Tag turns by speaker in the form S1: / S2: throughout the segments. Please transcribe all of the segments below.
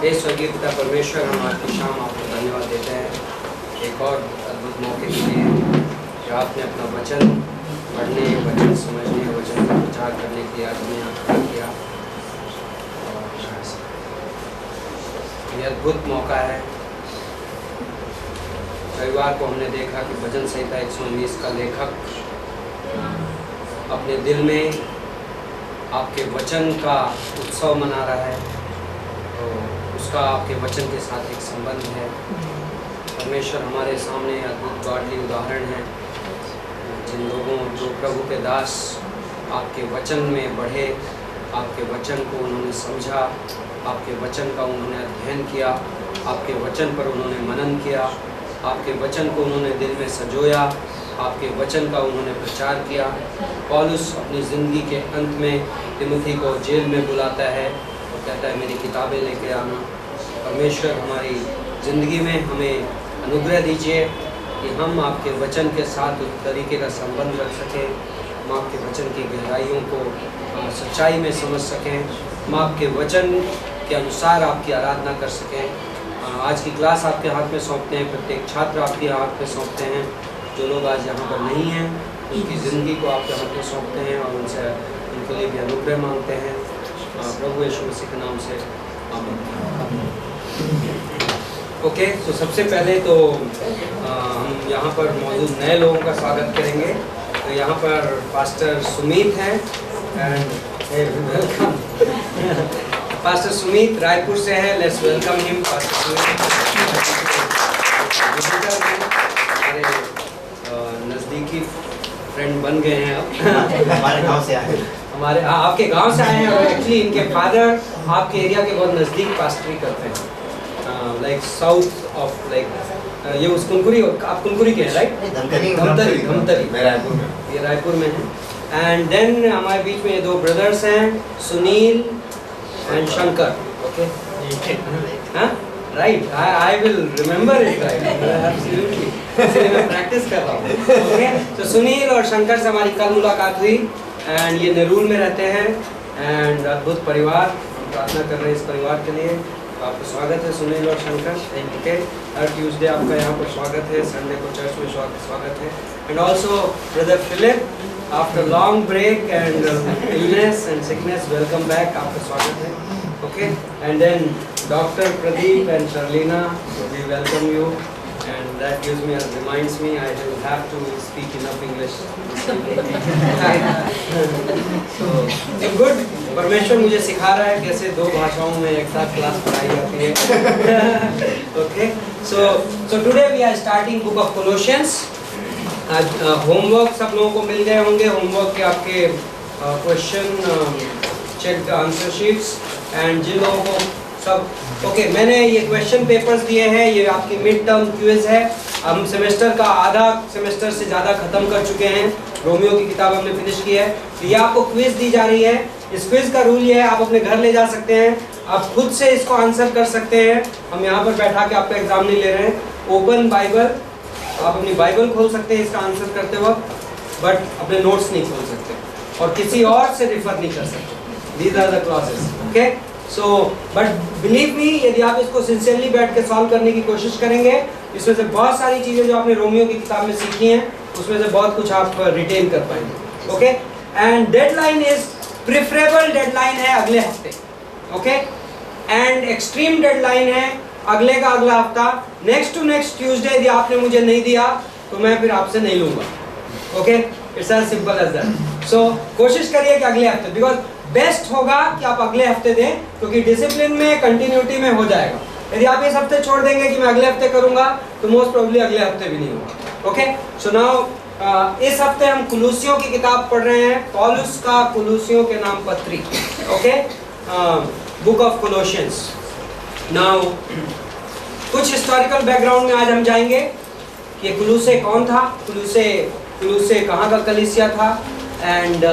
S1: हे स्वर्गीय पिता परमेश्वर, हम आज की शाम आपको धन्यवाद देते हैं एक और अद्भुत मौके के लिए कि आपने अपना वचन पढ़ने, वचन समझने, वचन का प्रचार करने के लिए आदमी यहाँ किया। ये अद्भुत मौका है। रविवार को हमने देखा कि भजन संहिता 119 का लेखक अपने दिल में आपके वचन का उत्सव मना रहा है, तो उसका आपके वचन के साथ एक संबंध है। परमेश्वर हमारे सामने अद्भुत गॉडली उदाहरण है, जिन लोगों जो प्रभु के दास आपके वचन में बढ़े, आपके वचन को उन्होंने समझा, आपके वचन का उन्होंने अध्ययन किया, आपके वचन पर उन्होंने मनन किया, आपके वचन को उन्होंने दिल में सजोया, आपके वचन का उन्होंने प्रचार किया। पौलुस अपनी ज़िंदगी के अंत में तिमुथी को जेल में बुलाता है और कहता है मेरी किताबें लेके आना। परमेश्वर हमारी ज़िंदगी में हमें अनुग्रह दीजिए कि हम आपके वचन के साथ उस तरीके का संबंध रख सकें, हम आपके वचन की गहराइयों को सच्चाई में समझ सकें, हम आपके वचन के अनुसार आपकी आराधना कर सकें। आज की क्लास आपके हाथ में सौंपते हैं, प्रत्येक छात्र आपके हाथ में सौंपते हैं। जो लोग आज यहाँ पर नहीं हैं उनकी ज़िंदगी को आपके हाथ में सौंपते हैं और उनसे उनके लिए भी अनुग्रह मांगते हैं। प्रभु यीशु मसीह के नाम से आमीन। ओके, तो सबसे पहले तो हम यहाँ पर मौजूद नए लोगों का स्वागत करेंगे। तो यहाँ पर पास्टर सुमित हैं and welcome. Pastor Sumit Raipur से है, let's welcome him. Pastor Sumit हमारे नज़दीकी फ्रेंड बन गए हैं अब।
S2: हमारे गांव से आए,
S1: हमारे आपके गांव से आए हैं और एक्चुअली इनके फादर आपके एरिया के बहुत नज़दीक पास्टरी करते हैं, लाइक साउथ ऑफ लाइक ये उस कुनकुरी, आप कुनकुरी के हैं राइट? धमतरी ये रायपुर में है। एंड देन हमारे बीच में दो ब्रदर्स हैं, सुनील एंड शंकर। ओके, हाँ right, I will remember it right, absolutely, इसलिए मैं प्रैक्टिस कर रहा हूँ। ओके, तो सुनील और शंकर से हमारी कल मुलाकात हुई एंड ये नेरुल में रहते हैं एंड अद्भुत परिवार, हम प्रार्थना कर रहे हैं इस परिवार के लिए। आपका स्वागत है सुनील और शंकर। ओके, हर ट्यूसडे आपका यहाँ पर स्वागत है, संडे को चर्च में स्वागत है। And also brother Philip, after long break and illness and sickness, welcome back, आपका स्वागत है। Okay, and then doctor Pradeep and Sharlina, we welcome you and that gives me, reminds me I will have to speak enough English. So good, परमेश्वर मुझे सिखा रहा है कैसे दो भाषाओं में एक साथ क्लास पढ़ाई जाती है। Okay, so today we are starting book of Colossians. आज होमवर्क सब लोगों को मिल गए होंगे। होमवर्क के आपके question check the answer sheets and जिन लोगों को सब ओके, मैंने ये क्वेश्चन पेपर्स दिए हैं, ये आपकी मिड टर्म क्विज है। हम सेमेस्टर का आधा सेमेस्टर से ज़्यादा ख़त्म कर चुके हैं, रोमियो की किताब हमने फिनिश की है। तो ये आपको क्विज दी जा रही है। इस क्विज का रूल ये है, आप अपने घर ले जा सकते हैं, आप खुद से इसको आंसर कर सकते हैं। हम यहाँ पर बैठा के आपका एग्जाम नहीं ले रहे हैं। ओपन बाइबल, आप अपनी बाइबल खोल सकते हैं इसका आंसर करते वक्त, बट अपने नोट्स नहीं खोल सकते और किसी और से रिफर नहीं कर सकते। These are the clauses. Okay, so but believe me, यदि आप इसको सिंसियरली बैठ के सॉल्व करने की कोशिश करेंगे, इसमें से बहुत सारी चीज़ें जो आपने रोमियो की किताब में सीखी हैं उसमें से बहुत कुछ आप रिटेन कर पाएंगे। Okay, and deadline is preferable deadline है अगले हफ्ते। ओके, एंड एक्सट्रीम डेडलाइन है अगले का अगला हफ्ता। नेक्स्ट टू नेक्स्ट ट्यूसडे यदि आपने मुझे नहीं दिया तो मैं फिर आपसे नहीं लूँगा। Okay, it's as simple as that. So कोशिश करिए कि अगले हफ्ते, बिकॉज बेस्ट होगा कि आप अगले हफ्ते दें, क्योंकि डिसिप्लिन में कंटिन्यूटी में हो जाएगा। यदि आप इस हफ्ते छोड़ देंगे कि मैं अगले हफ्ते करूंगा तो मोस्ट प्रोबेबली अगले हफ्ते भी नहीं होगा। ओके, सो नाउ इस हफ्ते हम कुलूसियों की किताब पढ़ रहे हैं, पौलुस का कुलूसियों के नाम पत्री। Okay, book of Colossians. Now कुछ हिस्टोरिकल बैकग्राउंड में आज हम जाएंगे कि कुलूसे कौन था, कुलूसे कहाँ का कलीसिया था, एंड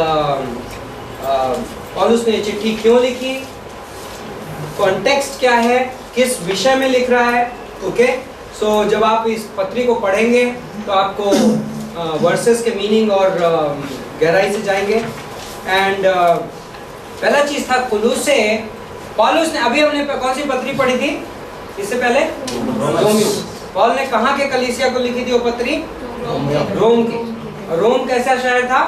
S1: पौलुस ने चिट्ठी क्यों लिखी, कॉन्टेक्स्ट क्या है, किस विषय में लिख रहा है। ओके, सो जब आप इस पत्री को पढ़ेंगे तो आपको वर्सेस के मीनिंग और गहराई से जाएंगे। एंड पहला चीज़ था कुलूसे पौलुस ने, अभी हमने कौन सी पत्री पढ़ी थी इससे पहले? रोमियो। पौल ने कहाँ के कलीसिया को लिखी थी वो पत्री? रोम की। रोम कैसा शहर था?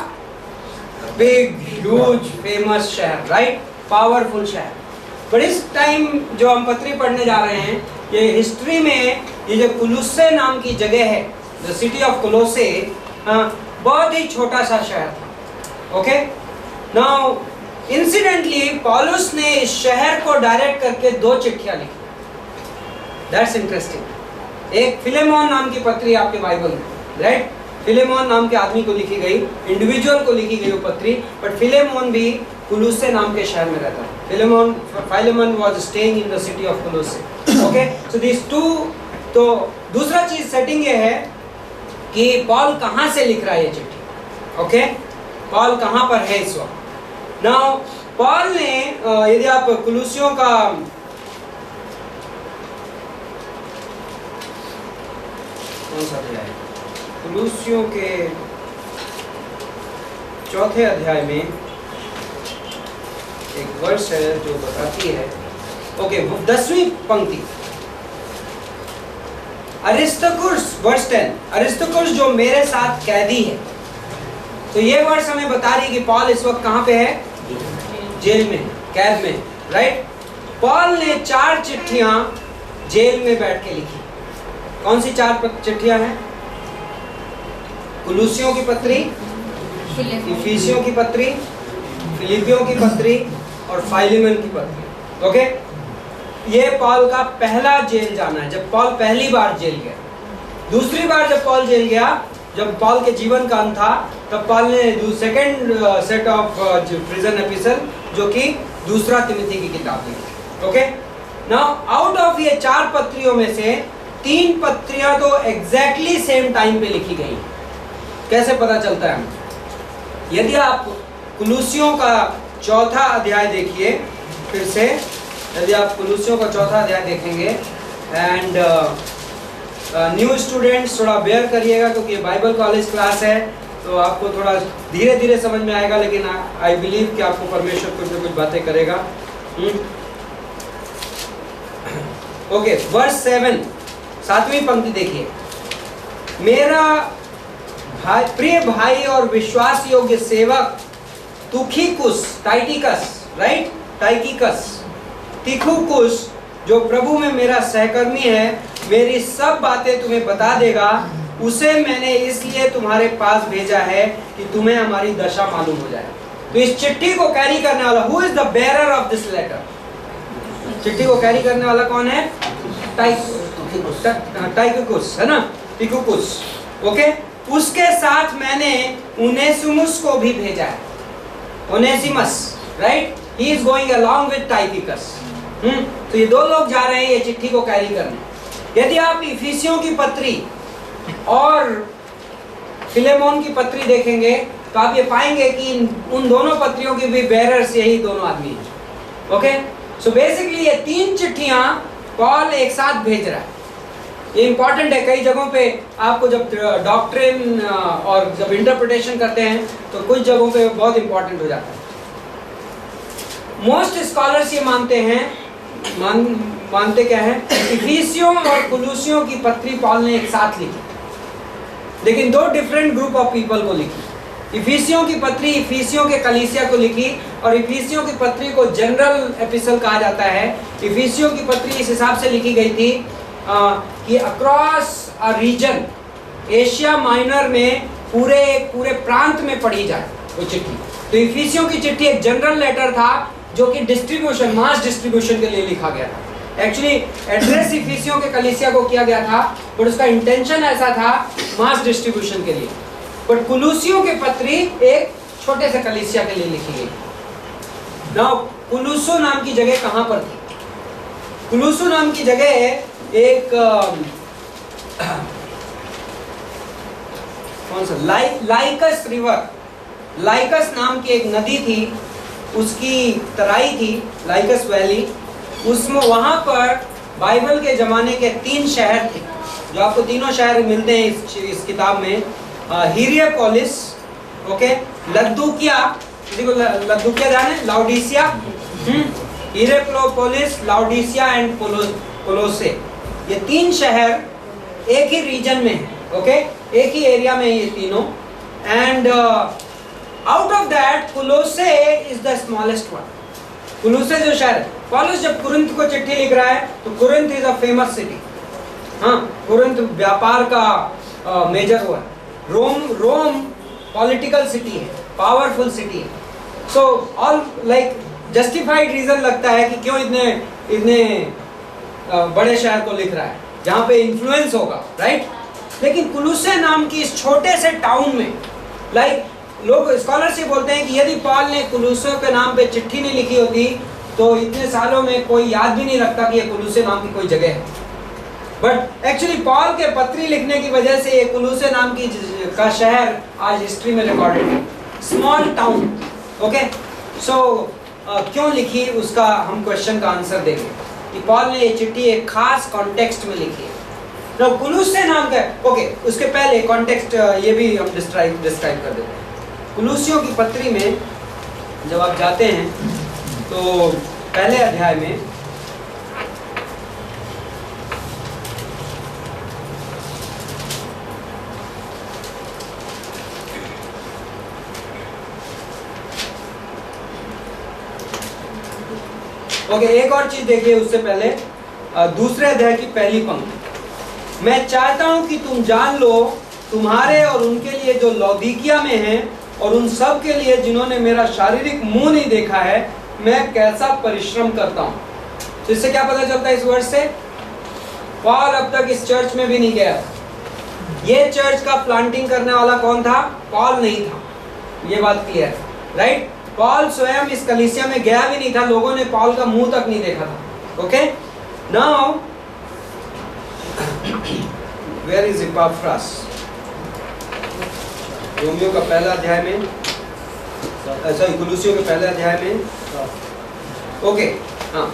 S1: बिग ह्यूज फेमस शहर, राइट, पावरफुल शहर। पर इस टाइम जो हम पत्री पढ़ने जा रहे हैं, ये हिस्ट्री में ये जो कुलुस्से नाम की जगह है, द सिटी ऑफ कोलोसे, बहुत ही छोटा सा शहर था। ओके, नाउ इंसिडेंटली पौलुस ने इस शहर को डायरेक्ट करके 2 चिट्ठियां लिखी। That's interesting. एक फिलेमोन नाम की पत्री आपके बाइबल में, राइट, फिलेमोन नाम के आदमी को लिखी गई, इंडिविजुअल को लिखी गई वो पत्री, बट फिलेमोन भी कुलुस्से नाम के शहर में रहता है। Philemon was staying in the city of Colossae. Okay, so this 2। तो दूसरा चीज सेटिंग ये है कि पॉल कहाँ से लिख रहा है ये चिट्ठी। ओके, पॉल कहाँ पर है इस वक्त? नाउ पॉल ने, यदि आप कुलुस्सियों का कौन सा अध्याय है? कुलुस्सियों के 4थे अध्याय में एक वर्ष है जो बताती है, ओके, 10वीं पंक्ति, अरिस्तर्खुस, वर्ष 10, अरिस्तर्खुस जो मेरे साथ कैदी है। तो ये वर्ष हमें बता रही है कि पॉल इस वक्त कहाँ पे है? जेल में, कैद में, राइट। पॉल ने 4 चिट्ठियां जेल में बैठ के लिखी। कौन सी 4 चिट्ठियां हैं? कुलुस्सियों की पत्री, इफिसियों की पत्री, फिलिपियों की पत्री और फाइलेमन की पत्री। ओके, ये पॉल का पहला जेल जाना है, जब पॉल पहली बार जेल गया। दूसरी बार जब पॉल जेल गया, जब पॉल के जीवन का अंत था, तब पॉल ने second set of prison epistle, जो कि दूसरा तिमोथी की किताब लिखी। ओके, नाउ आउट ऑफ ये 4 पत्रियों में से 3 पत्रियां तो एग्जैक्टली सेम टाइम पे लिखी गई। कैसे पता चलता है? यदि आप कुलुस्सियों का 4था अध्याय देखिए फिर से, यदि आप कुलुस्सियों का 4था अध्याय देखेंगे, एंड न्यू स्टूडेंट्स थोड़ा बेयर करिएगा क्योंकि ये बाइबल कॉलेज क्लास है, तो आपको थोड़ा धीरे धीरे समझ में आएगा, लेकिन आई बिलीव कि आपको परमेश्वर कुछ न कुछ बातें करेगा। ओके, वर्स 7, 7वीं पंक्ति देखिए, मेरा भाई, प्रिय भाई और विश्वास योग्य सेवक तुखिकुस, टाइटिकस, राइट, टाइकिकस, तिखुकुस, जो प्रभु में मेरा सहकर्मी है, मेरी सब बातें तुम्हें बता देगा। उसे मैंने इसलिए तुम्हारे पास भेजा है कि तुम्हें हमारी दशा मालूम हो जाए। तो इस चिट्ठी को कैरी करने वाला, who is the bearer of this letter? चिट्ठी को कैरी करने वाला कौन है? टाइकिकुस, है ना, तिखुकुस। ओके, उसके साथ मैंने उनेसिमुस को भी भेजा है, Onesimus, right, he is going along with Tychicus. तो ये 2 लोग जा रहे हैं ये चिट्ठी को कैरी करने। यदि आप इफिसियों की पत्री और फिलेमोन की पत्री देखेंगे तो आप ये पाएंगे कि उन दोनों पत्रियों के भी बेरर्स यही दोनों आदमी हैं। ओके, सो बेसिकली ये 3 चिट्ठियां पॉल एक साथ भेज रहा है। ये इंपॉर्टेंट है, कई जगहों पे आपको जब डॉक्ट्रिन और जब इंटरप्रिटेशन करते हैं तो कुछ जगहों पे बहुत इंपॉर्टेंट हो जाता है। मोस्ट स्कॉलर्स ये मानते हैं, मानते क्या है, इफिसियों और कुलुस्सियों की पत्री पॉल ने एक साथ लिखी, लेकिन 2 डिफरेंट ग्रुप ऑफ पीपल को लिखी। इफिसियों की पत्री इफिसियों के कलीसिया को लिखी, और इफिसियों की पत्री को जनरल एपिसल कहा जाता है। इफिसियों की पत्री इस हिसाब से लिखी गई थी कि across a region, Asia Minor में पूरे प्रांत में पढ़ी जाए वो चिट्ठी। तो इफिसियों की चिट्ठी एक जनरल लेटर था जो कि डिस्ट्रीब्यूशन, मास डिस्ट्रीब्यूशन के लिए लिखा गया था। एक्चुअली एड्रेस इफिसियों के कलीसिया को किया गया था, पर उसका इंटेंशन ऐसा था मास डिस्ट्रीब्यूशन के लिए। पर कुलुस्सियों की पत्री एक छोटे से कलीसिया के लिए लिखी गई। नाउ कुलुस्सो नाम की जगह कहाँ पर थी? कुलुस्सो नाम की जगह एक कौन सा, लाइकस रिवर, लाइकस नाम की एक नदी थी, उसकी तराई थी, लाइकस वैली। उसमें वहाँ पर बाइबल के ज़माने के 3 शहर थे, जो आपको तीनों शहर मिलते हैं इस किताब में। हिरियापोलिस, ओके, लद्दुकिया, किसी को लद्दुकिया जाने, लाउडीसिया, हिरापोलिस, लाउडीसिया एंड कोलोसे, ये 3 शहर एक ही रीजन में है, ओके, एक ही एरिया में ये तीनों। And out of that Colossae is the smallest one. Colossae जो शहर है, पौलुस जब कुरिन्थ को चिट्ठी लिख रहा है तो Corinth is a famous city, हाँ, कुरिन्थ व्यापार का मेजर हुआ है। रोम पॉलिटिकल सिटी है, पावरफुल सिटी है। So all like justified reason लगता है कि क्यों इतने बड़े शहर को लिख रहा है जहाँ पे इन्फ्लुएंस होगा, राइट। लेकिन कुलुसे नाम की इस छोटे से टाउन में, लाइक लोग स्कॉलरशिप बोलते हैं कि यदि पॉल ने कुलुसे के नाम पे चिट्ठी नहीं लिखी होती तो इतने सालों में कोई याद भी नहीं रखता कि ये कुलुसे नाम की कोई जगह है। बट एक्चुअली पॉल के पत्री लिखने की वजह से ये कुलुसे नाम की का शहर आज हिस्ट्री में रिकॉर्डेड है, स्मॉल टाउन, ओके। सो क्यों लिखी उसका हम क्वेश्चन का आंसर देंगे कि पॉल ने ये चिट्ठी एक खास कॉन्टेक्स्ट में लिखी है। तो कुलुसे नाम का, ओके, उसके पहले कॉन्टेक्स्ट ये भी हम डिस्क्राइब कर देते हैं। कुलुसियों की पत्री में जब आप जाते हैं तो पहले अध्याय में ओके, एक और चीज देखिए उससे पहले, दूसरे अध्याय की पहली पंक्ति, मैं चाहता हूं कि तुम जान लो तुम्हारे और उनके लिए जो लौदीकिया में हैं और उन सब के लिए जिन्होंने मेरा शारीरिक मुंह नहीं देखा है, मैं कैसा परिश्रम करता हूं। तो इससे क्या पता चलता है इस वर्ष से? पॉल अब तक इस चर्च में भी नहीं गया। ये चर्च का प्लांटिंग करने वाला कौन था? पॉल नहीं था, ये बात क्लियर है, राइट। पॉल स्वयं इस कलीसिया में गया भी नहीं था, लोगों ने पॉल का मुंह तक नहीं देखा था, okay. Now where is Epaphras? रोमियो का पहला अध्याय में, सॉरी कुलुसियों के पहले अध्याय में, ओके, हाँ,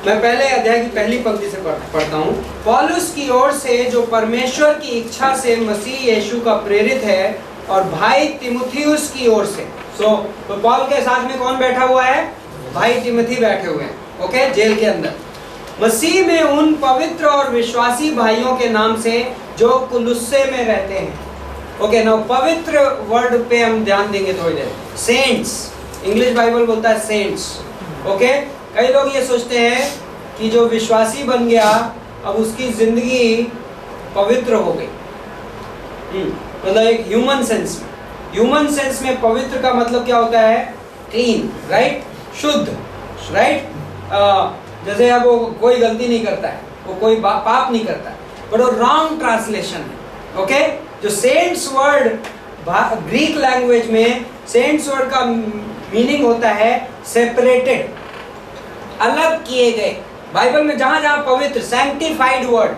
S1: मैं पहले अध्याय की पहली पंक्ति से पढ़ता हूँ। पौलुस की ओर से जो परमेश्वर की इच्छा से मसीह यीशु का प्रेरित है, और भाई तिमुथियुस की ओर से। तो पॉल के साथ में कौन बैठा हुआ है? भाई तिमुथी बैठे हुए हैं, ओके, जेल के अंदर। मसीह में उन पवित्र और विश्वासी भाइयों के नाम से जो कुलुस्से में रहते हैं, ओके। नाउ पवित्र वर्ड पे हम ध्यान देंगे थोड़ी देर। सेंट्स, इंग्लिश बाइबल बोलता है सेंट्स, ओके। कई लोग ये सोचते हैं कि जो विश्वासी बन गया अब उसकी जिंदगी पवित्र हो गई, मतलब एक ह्यूमन सेंस में पवित्र का मतलब क्या होता है? क्लीन, राइट, शुद्ध, राइट। जैसे अब वो कोई गलती नहीं करता है, वो कोई पाप नहीं करता है, बट वो रॉन्ग ट्रांसलेशन है, ओके। जो सेंट्स वर्ड ग्रीक लैंग्वेज में सेंट्स वर्ड का मीनिंग होता है सेपरेटेड, अलग किए गए। बाइबल में जहां जहां पवित्र, सैंक्टिफाइड वर्ड,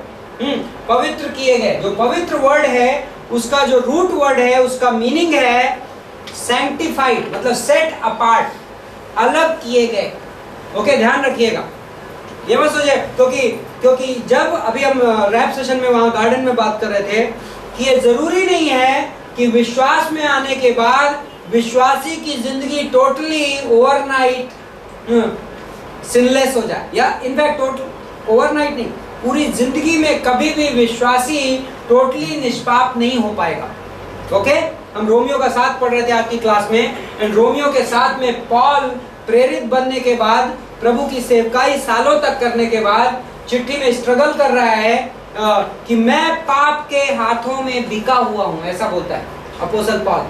S1: पवित्र किए गए, जो पवित्र वर्ड है उसका जो रूट वर्ड है उसका मीनिंग है सैंक्टिफाइड, मतलब सेट अपार्ट, अलग किए गए, ओके। ध्यान रखिएगा, ये मत सोचिए, क्योंकि जब अभी हम रैप सेशन में वहां गार्डन में बात कर रहे थे कि ये जरूरी नहीं है कि विश्वास में आने के बाद विश्वासी की जिंदगी टोटली ओवरनाइट सिनलेस हो जाए, या इनफैक्ट टोटल ओवरनाइट नहीं, पूरी जिंदगी में कभी भी विश्वासी टोटली निष्पाप नहीं हो पाएगा, ओके। हम रोमियो का 7 पढ़ रहे थे आपकी क्लास में, एंड रोमियो के 7 में पॉल प्रेरित बनने के बाद, प्रभु की सेवकाई सालों तक करने के बाद चिट्ठी में स्ट्रगल कर रहा है कि मैं पाप के हाथों में बिका हुआ हूं, ऐसा बोलता है अपोस्टल पॉल,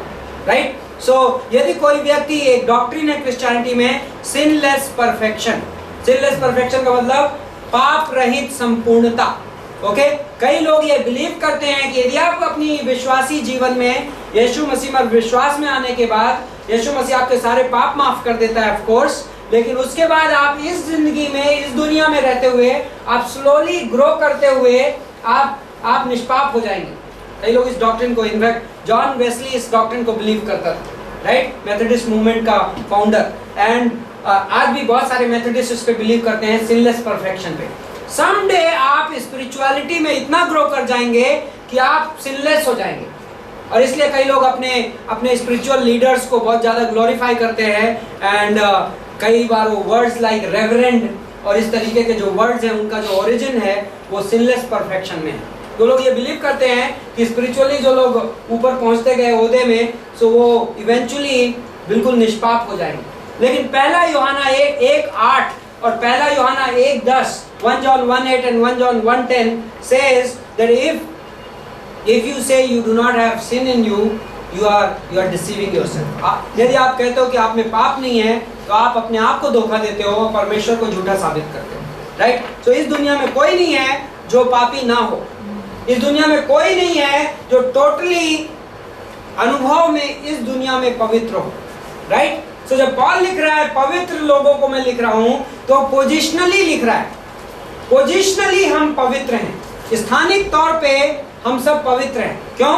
S1: राइट। सो यदि कोई व्यक्ति, एक डॉक्ट्रिन है क्रिश्चियनिटी में सिनलेस परफेक्शन, सिनलेस परफेक्शन का मतलब पाप रहित संपूर्णता, ओके। कई लोग ये बिलीव करते हैं कि यदि आप अपनी विश्वासी जीवन में यीशु मसीह में विश्वास में आने के बाद यीशु मसीह आपके सारे पाप माफ कर देता है, ऑफ कोर्स, लेकिन उसके बाद आप इस जिंदगी में, इस दुनिया में रहते हुए आप स्लोली ग्रो करते हुए आप निष्पाप हो जाएंगे। कई लोग इस डॉक्ट्रिन को, इनफैक्ट जॉन वेस्ली इस डॉक्ट्रिन को बिलीव करता था, राइट, मेथोडिस्ट मूवमेंट का फाउंडर, एंड आज भी बहुत सारे मेथोडिस्ट इस पे बिलीव करते हैं, सिनलेस परफेक्शन पे। समडे आप स्पिरिचुअलिटी में इतना ग्रो कर जाएंगे कि आप सिनलेस हो जाएंगे, और इसलिए कई लोग अपने स्पिरिचुअल लीडर्स को बहुत ज़्यादा ग्लोरीफाई करते हैं एंड कई बार वो वर्ड्स लाइक रेवरेंड और इस तरीके के जो वर्ड्स हैं उनका जो ओरिजिन है वो सिनलेस परफेक्शन में है। तो लोग ये बिलीव करते हैं कि स्पिरिचुअली जो लोग ऊपर पहुंचते गए ओहदे में सो वो इवेंचुअली बिल्कुल निष्पाप हो जाएंगे। लेकिन पहला यूहन्ना 1:8 और पहला यूहन्ना 1:10 1 John 1:8 and 1 John 1:10 says that if you say you do not have sin in you, you are deceiving yourself। यदि आप कहते हो कि आप में पाप नहीं है तो आप अपने आप को धोखा देते हो, परमेश्वर को झूठा साबित करते हो, राइट। सो इस दुनिया में कोई नहीं है जो पापी ना हो, इस दुनिया में कोई नहीं है जो टोटली अनुभव में इस दुनिया में पवित्र हो, राइट। सो जब पॉल लिख रहा है पवित्र लोगों को मैं लिख रहा हूं तो पोजिशनली लिख रहा है, पोजिशनली हम पवित्र हैं, स्थानिक तौर पे हम सब पवित्र हैं। क्यों?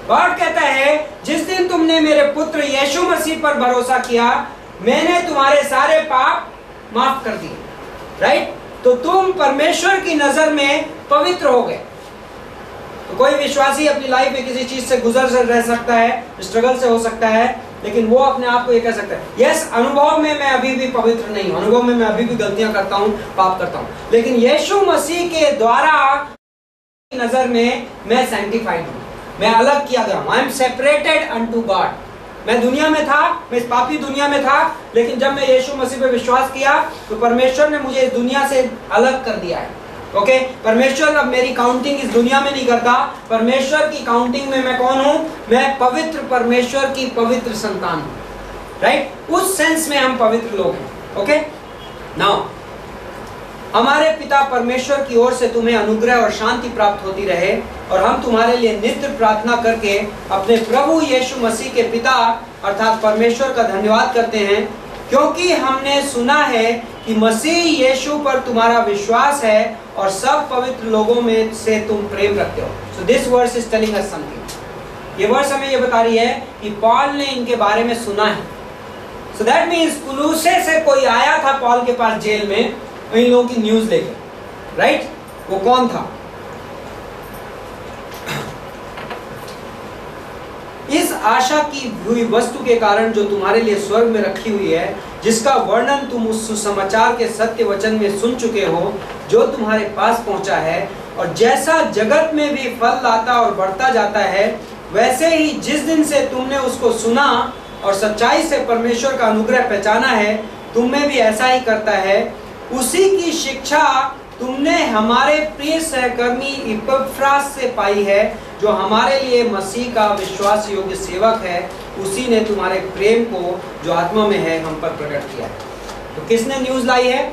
S1: गॉड कहता है जिस दिन तुमने मेरे पुत्र यीशु मसीह पर भरोसा किया मैंने तुम्हारे सारे पाप माफ कर दिए, राइट। तो तुम परमेश्वर की नजर में पवित्र हो गए। तो कोई विश्वासी अपनी लाइफ में किसी चीज से गुजर रह सकता है, स्ट्रगल से हो सकता है, लेकिन वो अपने आप को ये कह सकता है यस अनुभव में मैं अभी भी पवित्र नहीं हूं, अनुभव में मैं अभी भी गलतियां करता हूं, पाप करता हूं, लेकिन यीशु मसीह के द्वारा नजर में मैं सैंक्टिफाइड हूं, मैं अलग किया गया हूं। I am separated unto God. मैं दुनिया में था, मैं इस पापी दुनिया में था, लेकिन जब मैं यीशु मसीह पे विश्वास किया तो परमेश्वर ने मुझे इस दुनिया से अलग कर दिया है। ओके, परमेश्वर अब मेरी काउंटिंग इस दुनिया में नहीं करता, परमेश्वर की काउंटिंग में मैं कौन हूं? मैं पवित्र परमेश्वर की पवित्र संतान हूं, राइट। उस सेंस में हम पवित्र लोग हैं। ओके, नाउ हमारे पिता परमेश्वर की ओर से तुम्हें अनुग्रह और शांति प्राप्त होती रहे और हम तुम्हारे लिए नित्य प्रार्थना करके अपने प्रभु यीशु मसीह के पिता अर्थात परमेश्वर का धन्यवाद करते हैं, क्योंकि हमने सुना है कि मसीह यीशु पर तुम्हारा विश्वास है और सब पवित्र लोगों में से तुम प्रेम रखते हो। So this verse is telling us something. ये वर्स हमें ये बता रही है कि पॉल ने इनके बारे में सुना है। सो दैट मीन्स कुलूसे से कोई आया था पॉल के पास जेल में इन लोगों की न्यूज लेकर, राइट। वो कौन था? इस आशा की हुई वस्तु के कारण जो तुम्हारे लिए स्वर्ग में रखी हुई है, जिसका वर्णन तुम उस सुसमाचार के सत्य वचन में सुन चुके हो जो तुम्हारे पास पहुंचा है, और जैसा जगत में भी फल लाता और बढ़ता जाता है, वैसे ही जिस दिन से तुमने उसको सुना और सच्चाई से परमेश्वर का अनुग्रह पहचाना है, तुम में भी ऐसा ही करता है। उसी की शिक्षा तुमने हमारे प्रिय सहकर्मी इपफ्रास से पाई है, जो हमारे लिए मसीह का विश्वास योग्य सेवक है। उसी ने तुम्हारे प्रेम को जो आत्मा में है हम पर प्रकट किया है। तो किसने न्यूज लाई है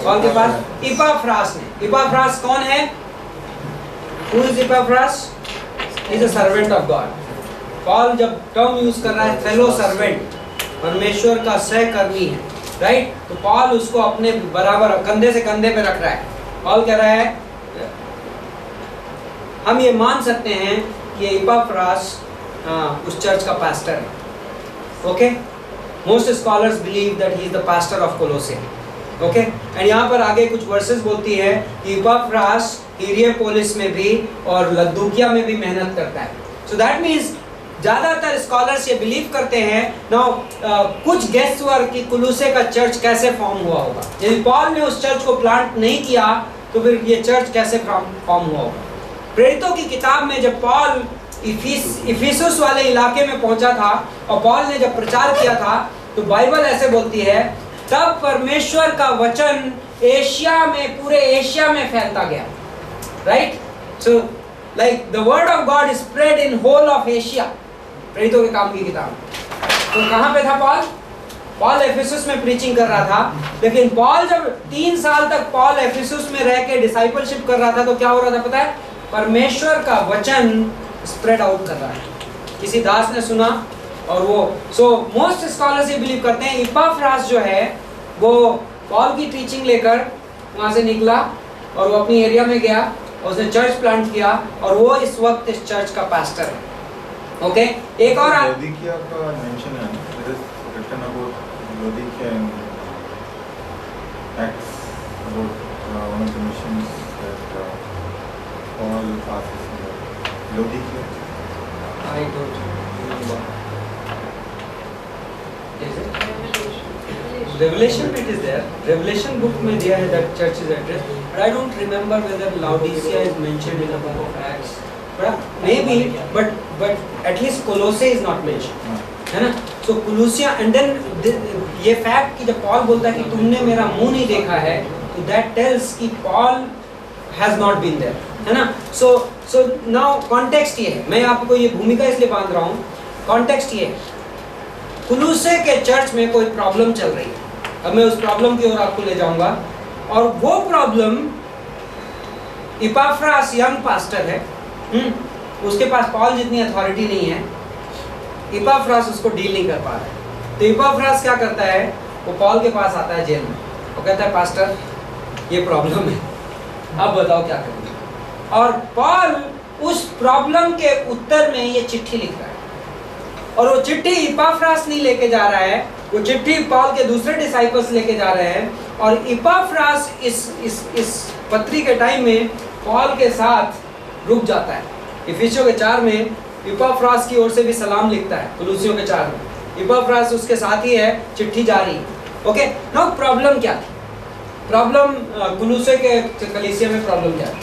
S1: पॉल के पास? इपफ्रास ने। इपफ्रास कौन है? Who is Epaphras? He is a servant of God। Paul जब टर्म यूज कर रहा है फेलो सर्वेंट, परमेश्वर का सहकर्मी है, राइट। तो पॉल उसको अपने बराबर कंधे से कंधे पे रख रहा है। पॉल कह रहा है हम ये मान सकते हैं कि इपफ्रास उस चर्च का पास्टर है। Okay, most scholars believe that he is the pastor of Colossae. Okay, and यहाँ पर आगे कुछ वर्सेस बोलती है कि इपफ्रास हिरियोपोलिस में भी और लद्दुकिया में भी मेहनत करता है। सो दैट मीन्स ज्यादातर स्कॉलर्स ये बिलीव करते हैं नाउ कुछ गेस वर्क कि कुलूसे का चर्च कैसे फॉर्म हुआ होगा। यदि पॉल ने उस चर्च को प्लांट नहीं किया तो फिर ये चर्च कैसे फॉर्म हुआ होगा। प्रेरितों की किताब में जब पॉल इफिसुस वाले इलाके में पहुंचा था और पॉल ने जब प्रचार किया था तो बाइबल ऐसे बोलती है तब परमेश्वर का वचन एशिया में, पूरे एशिया में फैलता गया, right. So like the word of God spread in whole of Asia. प्रेरितों के काम की किताब। तो कहाँ पे था पॉल? पॉल एफिसुस में प्रीचिंग कर रहा था, लेकिन पॉल जब 3 साल तक पॉल एफिसुस में रह के डिसाइपलशिप कर रहा था तो क्या हो रहा था पता है? परमेश्वर का वचन स्प्रेड आउट कर रहा है। किसी दास ने सुना और वो मोस्ट स्कॉलर्स ये बिलीव करते हैं इपफ्रास जो है वो पॉल की टीचिंग लेकर वहाँ से निकला और वो अपनी एरिया में गया और उसने चर्च प्लांट किया और वो इस वक्त इस चर्च का पास्टर है। ओके, एक और
S2: लौदीकिया का मेंशन है, it is written about Laodicea in Acts about one of the missions that Paul passes in Laodicea.
S1: I Revelation it is there. Revelation book में दिया है that church is address. But I don't remember whether Laodicea is mentioned in the book of Acts. But maybe, but at least Colossae is not mentioned. है ना? So Colossia and then ये fact कि जब Paul बोलता है कि तुमने मेरा मुंह नहीं देखा है, तो that tells कि Paul has not been there. है ना? So now context ये है. मैं आपको ये भूमिका इसलिए बांध रहा हूँ. Context ये है. कुलुसे के चर्च में कोई प्रॉब्लम चल रही है. अब मैं उस प्रॉब्लम की ओर आपको ले जाऊंगा. और वो प्रॉब्लम इपाफ्रास यंग पास्टर है. उसके पास पॉल जितनी अथॉरिटी नहीं है. इपाफ्रास उसको डील नहीं कर पा रहा है. तो इपाफ्रास क्या करता है, वो पॉल के पास आता है जेल में. वो कहता है पास्टर ये प्रॉब्लम है, अब बताओ क्या करेंगे. और पॉल उस प्रॉब्लम के उत्तर में ये चिट्ठी लिख रहा है. और वो चिट्ठी इपाफ्रास नहीं लेके जा रहा है, वो चिट्ठी पॉल के दूसरे डिसाइपल्स लेके जा रहे हैं. और इपाफ्रास इस पत्री के टाइम में पॉल के साथ रुक जाता है. इफिसियों के 4 में इपाफ्रास की ओर से भी सलाम लिखता है. कुलुसियों के 4 में इपाफ्रास उसके साथ ही है, चिट्ठी जारी है. ओके, नाउ प्रॉब्लम क्या थी? प्रॉब्लम कुलुसे के कलीसिया में प्रॉब्लम क्या थी?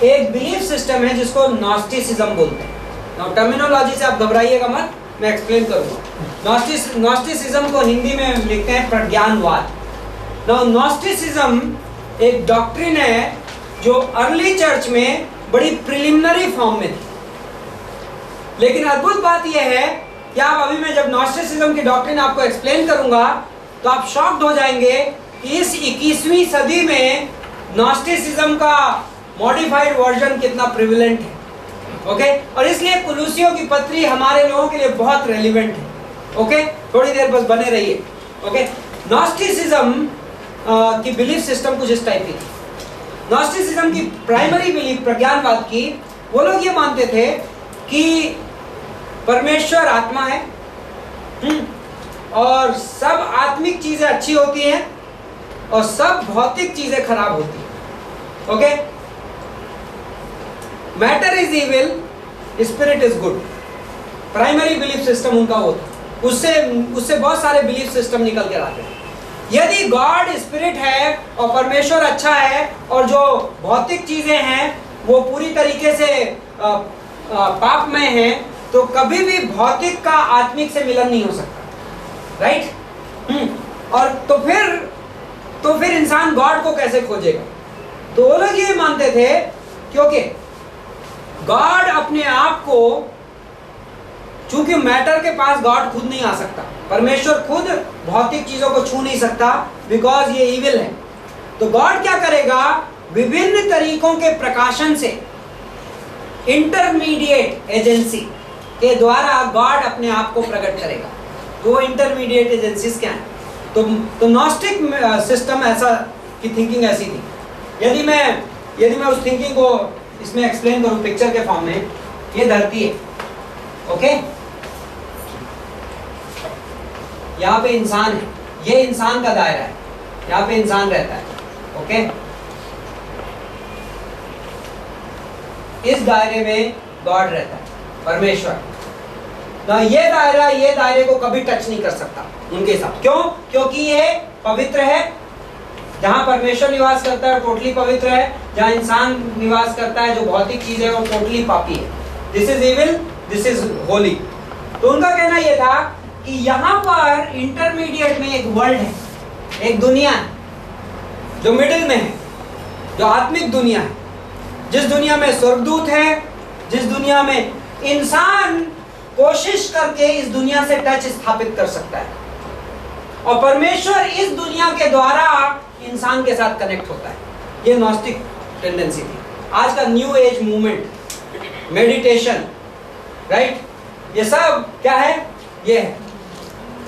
S1: एक बिलीफ सिस्टम है जिसको नॉस्टिसिज्म बोलते हैं. नाउ टर्मिनोलॉजी से आप घबराइएगा मत, मैं एक्सप्लेन करूंगा. नॉस्टिसिज्म को हिंदी में लिखते हैं प्रज्ञानवाद. नाउ नॉस्टिसिज्म एक डॉक्ट्रिन है जो अर्ली चर्च में बड़ी प्रिलिमिनरी फॉर्म में थी. लेकिन अद्भुत बात यह है कि आप अभी मैं जब नॉस्टिसिज्म की डॉक्ट्रिन आपको एक्सप्लेन करूंगा तो आप शॉक्ड हो जाएंगे कि इस 21वीं सदी में नॉस्टिसिज्म का मॉडिफाइड वर्जन कितना प्रिविलेंट है. ओके, और इसलिए कुलुसियों की पत्री हमारे लोगों के लिए बहुत रेलिवेंट है. ओके, थोड़ी देर बस बने रहिए. ओके, नॉस्टिसिज्म की बिलीफ सिस्टम कुछ इस टाइप की थी. नॉस्टिसिज्म की प्राइमरी बिलीफ प्रज्ञानवाद की, वो लोग ये मानते थे कि परमेश्वर आत्मा है और सब आत्मिक चीजें अच्छी होती हैं और सब भौतिक चीजें खराब होती हैं. Okay, matter is evil, spirit is good. Primary belief system उनका वो था. उससे बहुत सारे बिलीफ सिस्टम निकल कर आते हैं. यदि गॉड स्पिरिट है और परमेश्वर अच्छा है और जो भौतिक चीजें हैं वो पूरी तरीके से पापमय हैं, तो कभी भी भौतिक का आत्मिक से मिलन नहीं हो सकता. राइट? और तो फिर इंसान गॉड को कैसे खोजेगा? तो वो लोग ये मानते थे क्योंकि गॉड अपने आप को, चूंकि मैटर के पास गॉड खुद नहीं आ सकता, परमेश्वर खुद भौतिक चीजों को छू नहीं सकता बिकॉज ये इविल है. तो गॉड क्या करेगा? विभिन्न तरीकों के प्रकाशन से इंटरमीडिएट एजेंसी के द्वारा गॉड अपने आप को प्रकट करेगा. तो वो इंटरमीडिएट एजेंसीज क्या है? तो नॉस्टिक सिस्टम ऐसा की थिंकिंग ऐसी थी. यदि मैं उस थिंकिंग को इसमें एक्सप्लेन करूं पिक्चर के फॉर्म में, ये धरती है. ओके, यहाँ पे इंसान है, ये इंसान का दायरा है, यहाँ पे इंसान रहता है. ओके, इस दायरे में गॉड रहता है, परमेश्वर. ना ये दायरे को कभी टच नहीं कर सकता उनके साथ. क्यों? क्योंकि ये पवित्र है. जहाँ परमेश्वर निवास करता है टोटली पवित्र है, जहाँ इंसान निवास करता है जो भौतिक चीज है वो टोटली पापी है. This is evil, this is Holi. तो उनका कहना यह था कि यहाँ पर इंटरमीडिएट में एक वर्ल्ड है, एक दुनिया है जो मिडिल में है, जो आत्मिक दुनिया है, जिस दुनिया में स्वर्गदूत है, जिस दुनिया में इंसान कोशिश करके इस दुनिया से टच स्थापित कर सकता है और परमेश्वर इस दुनिया के द्वारा इंसान के साथ कनेक्ट होता है. ये नॉस्टिक टेंडेंसी थी. आज का new age movement, meditation, right, ये सब क्या है? ये है.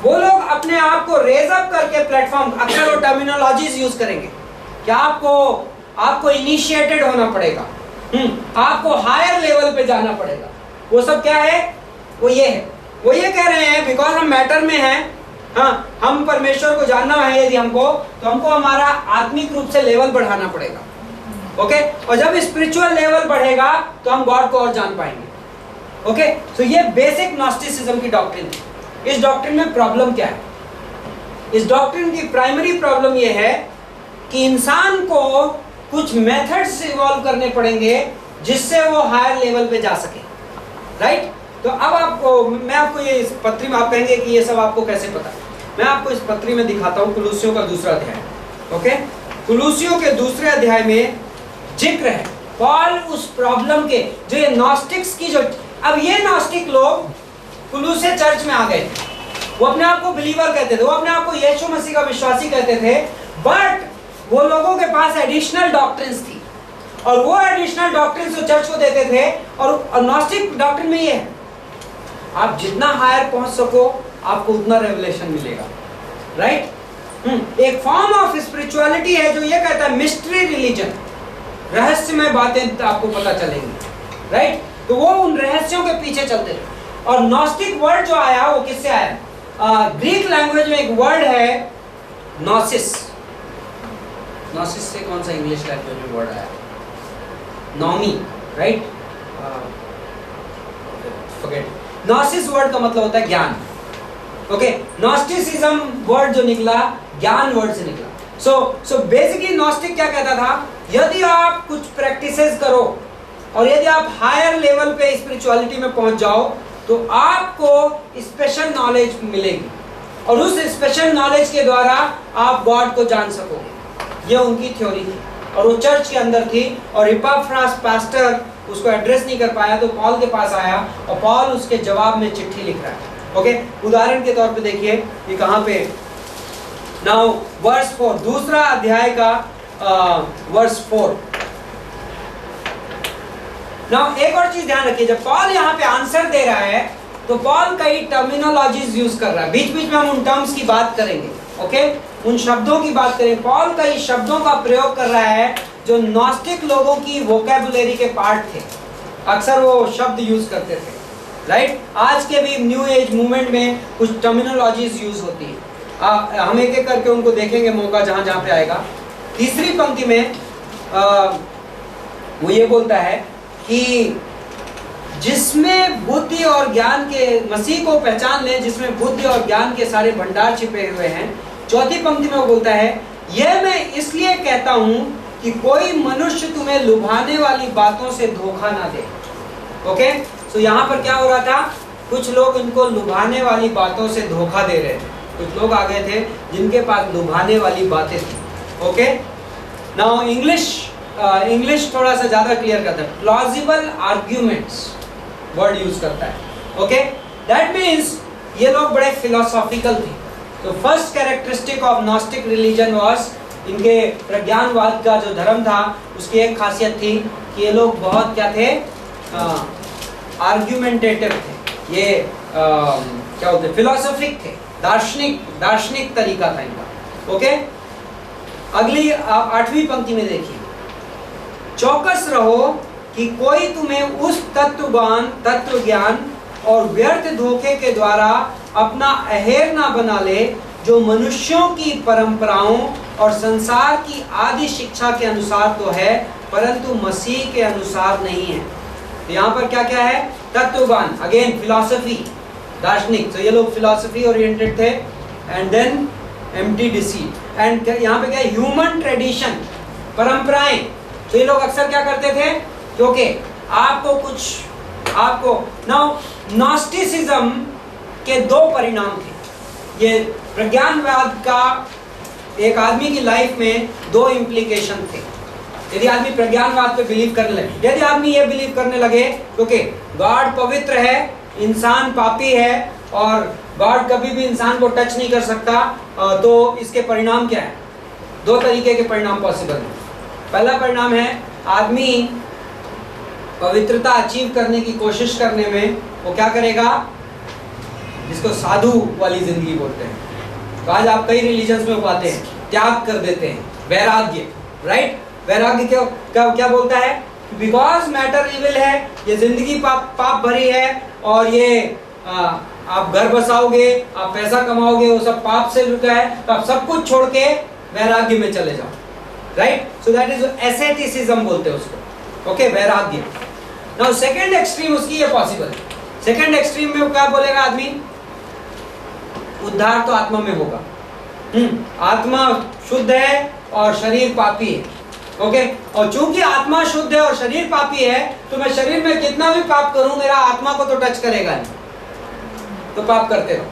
S1: वो लोग अपने आप को रेज अप करके प्लेटफॉर्म, अक्सर वो टर्मिनोलॉजीज यूज करेंगे कि आपको इनिशिएटेड होना पड़ेगा, आपको हायर लेवल पे जाना पड़ेगा. वो सब क्या है? वो ये है. वो ये कह रहे हैं बिकॉज हम मैटर में हैं, हाँ, हम परमेश्वर को जानना है यदि हमको, तो हमको हमारा आत्मिक रूप से लेवल बढ़ाना पड़ेगा. ओके, और जब स्पिरिचुअल लेवल बढ़ेगा तो हम गॉड को और जान पाएंगे. ओके, सो ये बेसिक नॉस्टिसिज्म की डॉक्ट्रिन थी. इस डॉक्ट्रिन में प्रॉब्लम क्या है? इस डॉक्ट्रिन की प्राइमरी प्रॉब्लम ये है कि इंसान को कुछ मेथड्स इवॉल्व करने पड़ेंगे जिससे वो हायर लेवल पे जा सके, राइट? तो अब आपको मैं आपको ये इस पत्री में, आप कहेंगे कि ये सब आपको कैसे पता, मैं आपको इस पत्री में दिखाता हूँ। कुलूसियों का दूसरा अध्याय, ओके, कुलूसियों के दूसरे अध्याय में जिक्र है पॉल उस प्रॉब्लम के, जो ये नॉस्टिक्स की जो, अब ये नॉस्टिक लोग कुलूसिया चर्च में आ गए, वो अपने आप को बिलीवर कहते थे, वो अपने आप को यीशु मसीह का विश्वासी कहते थे, बट वो लोगों के पास एडिशनल डॉक्ट्रिन्स थी और वो एडिशनल डॉक्ट्रिन्स वो चर्च को देते थे। और नॉस्टिक डॉक्ट्रिन में ये है, आप जितना हायर पहुंच सको आपको उतना रेवलेशन मिलेगा, राइट? एक फॉर्म ऑफ स्पिरिचुअलिटी है जो ये कहता है मिस्ट्री रिलीजन, रहस्यमय बातें आपको पता चलेंगी, राइट? तो वो उन रहस्यों के पीछे चलते थे। और नॉस्टिक वर्ड जो आया वो किससे आया? ग्रीक लैंग्वेज में एक वर्ड है नॉसिस। नॉसिस से कौन सा इंग्लिश लैंग्वेज में वर्ड आया? नॉमी, राइट? फॉरगेट। नॉसिस वर्ड का मतलब होता है ज्ञान, ओके? नॉस्टिसिज्म वर्ड जो निकला ज्ञान वर्ड से निकला। सो बेसिकली नॉस्टिक क्या कहता था, यदि आप कुछ प्रैक्टिसेस करो और यदि आप हायर लेवल पे स्पिरिचुअलिटी में पहुंच जाओ तो आपको स्पेशल नॉलेज मिलेगी और उस स्पेशल नॉलेज के द्वारा आप गॉड को जान सकोगे। ये उनकी थ्योरी थी और वो चर्च के अंदर थी। और इपाफ्रास पास्टर उसको एड्रेस नहीं कर पाया तो पॉल के पास आया और पॉल उसके जवाब में चिट्ठी लिख रहा है, ओके? उदाहरण के तौर पे देखिए कि कहाँ पे, नाउ वर्स 4, दूसरा अध्याय का वर्स 4। नाउ एक और चीज ध्यान रखिए, जब पॉल यहाँ पे आंसर दे रहा है तो पॉल कई टर्मिनोलॉजीज यूज कर रहा है। बीच बीच में हम उन टर्म्स की बात करेंगे, ओके? उन शब्दों की बात करेंगे। पॉल कई शब्दों का प्रयोग कर रहा है जो नॉस्टिक लोगों की वोकैबुलरी के पार्ट थे, अक्सर वो शब्द यूज करते थे, राइट? आज के भी न्यू एज मूवमेंट में कुछ टर्मिनोलॉजीज यूज होती है। हम एक एक करके उनको देखेंगे मौका जहां जहां पे आएगा। तीसरी पंक्ति में वो ये बोलता है कि जिसमें बुद्धि और ज्ञान के, मसीह को पहचान ले जिसमें बुद्धि और ज्ञान के सारे भंडार छिपे हुए हैं। चौथी पंक्ति में वो बोलता है, यह मैं इसलिए कहता हूं कि कोई मनुष्य तुम्हें लुभाने वाली बातों से धोखा ना दे, ओके? सो यहाँ पर क्या हो रहा था, कुछ लोग इनको लुभाने वाली बातों से धोखा दे रहे थे। कुछ लोग आ गए थे जिनके पास लुभाने वाली बातें थी, ओके? नाउ इंग्लिश थोड़ा सा ज्यादा क्लियर करता है, प्लॉजिबल आर्ग्यूमेंट्स वर्ड यूज करता है, ओके? दैट मीन्स ये लोग बड़े फिलोसॉफिकल थे। तो first characteristic of gnostic religion was, इनके प्रज्ञानवाद का जो धर्म था उसकी एक खासियत थी कि ये लोग बहुत क्या थे, आर्ग्यूमेंटेटिव थे। ये क्या बोलते, फिलोसॉफिक थे, दार्शनिक तरीका था इनका, ओके? अगली आप 8वीं पंक्ति में देखिए, चौकस रहो कि कोई तुम्हें उस तत्व ज्ञान और व्यर्थ धोखे के द्वारा अपना अहेर ना बना ले जो मनुष्यों की परंपराओं और संसार की आदि शिक्षा के अनुसार तो है परंतु मसीह के अनुसार नहीं है। तो यहाँ पर क्या क्या है, तत्वज्ञान, अगेन फिलॉसफी, दार्शनिक। तो ये लोग फिलॉसफी ओरिएंटेड थे, and then empty deceit, and यहाँ पे क्या है, ह्यूमन ट्रेडिशन, परंपराएं। तो ये लोग अक्सर क्या करते थे, क्योंकि आपको नाउ नॉस्टिसिज्म के दो परिणाम थे। ये प्रज्ञानवाद का एक आदमी की लाइफ में दो इम्प्लीकेशन थे। यदि आदमी प्रज्ञानवाद पे बिलीव करने लगे, यदि आदमी ये बिलीव करने लगे क्योंकि गॉड पवित्र है, इंसान पापी है और गॉड कभी भी इंसान को टच नहीं कर सकता, तो इसके परिणाम क्या है? दो तरीके के परिणाम पॉसिबल हैं। पहला परिणाम है, आदमी पवित्रता अचीव करने की कोशिश करने में वो क्या करेगा, जिसको साधु वाली जिंदगी बोलते हैं। तो आज आप कई रिलीजन्स में पाते हैं, त्याग कर देते हैं, वैराग्य, राइट? वैराग्य क्या बोलता है, बिकॉज मैटर इविल है, ये जिंदगी पाप भरी है और ये आप घर बसाओगे, आप पैसा कमाओगे, वो सब पाप से जुड़ा है, तो आप सब कुछ छोड़ के वैराग्य में चले जाओ, right? So that is asceticism बोलते हैं उसको, ओके? वैराग्य। नाउ सेकंड एक्सट्रीम उसकी ये पॉसिबल। सेकंड एक्सट्रीम में क्या बोलेगा आदमी, उद्धार तो आत्मा में होगा, आत्मा शुद्ध है और शरीर पापी है। ओके, और चूंकि आत्मा शुद्ध है और शरीर पापी है, तो मैं शरीर में कितना भी पाप करूं, मेरा आत्मा को तो टच करेगा नहीं, तो पाप करते रहो,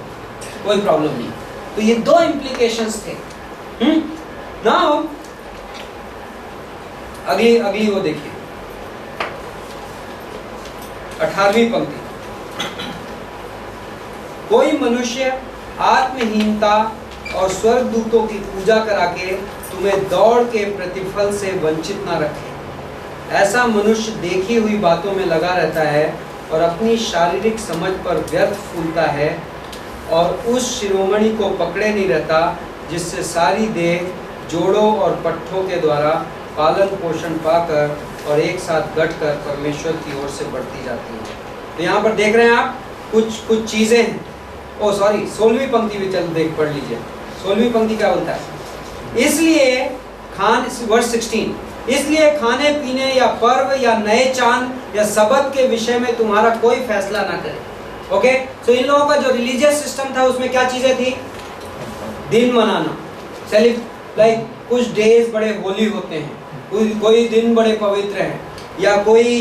S1: कोई प्रॉब्लम नहीं। तो ये दो इम्प्लीकेशंस थे। नाउ अगली वो देखिए, 18वीं पंक्ति। कोई मनुष्य आत्महीनता और स्वर्गदूतों की पूजा करा के तुम्हें दौड़ के प्रतिफल से वंचित ना रखे। ऐसा मनुष्य देखी हुई बातों में लगा रहता है और अपनी शारीरिक समझ पर व्यर्थ फूलता है और उस शिरोमणि को पकड़े नहीं रहता जिससे सारी देह जोड़ों और पट्ठों के द्वारा पालन पोषण पाकर और एक साथ गढ़कर परमेश्वर की ओर से बढ़ती जाती है। तो यहाँ पर देख रहे हैं आप कुछ चीजें हैं। ओ सॉरी, 16वीं पंक्ति भी चल देख पढ़ लीजिए। 16वीं पंक्ति क्या बोलता है? इसलिए वर्स 16, इसलिए खाने पीने या पर्व या नए चांद या सबत के विषय में तुम्हारा कोई फैसला ना करे। ओके, सो इन लोगों का जो रिलीजियस सिस्टम था उसमें क्या चीजें थी? दिन मनाना, लाइक कुछ डेज बड़े होली होते हैं, कोई दिन बड़े पवित्र हैं, या कोई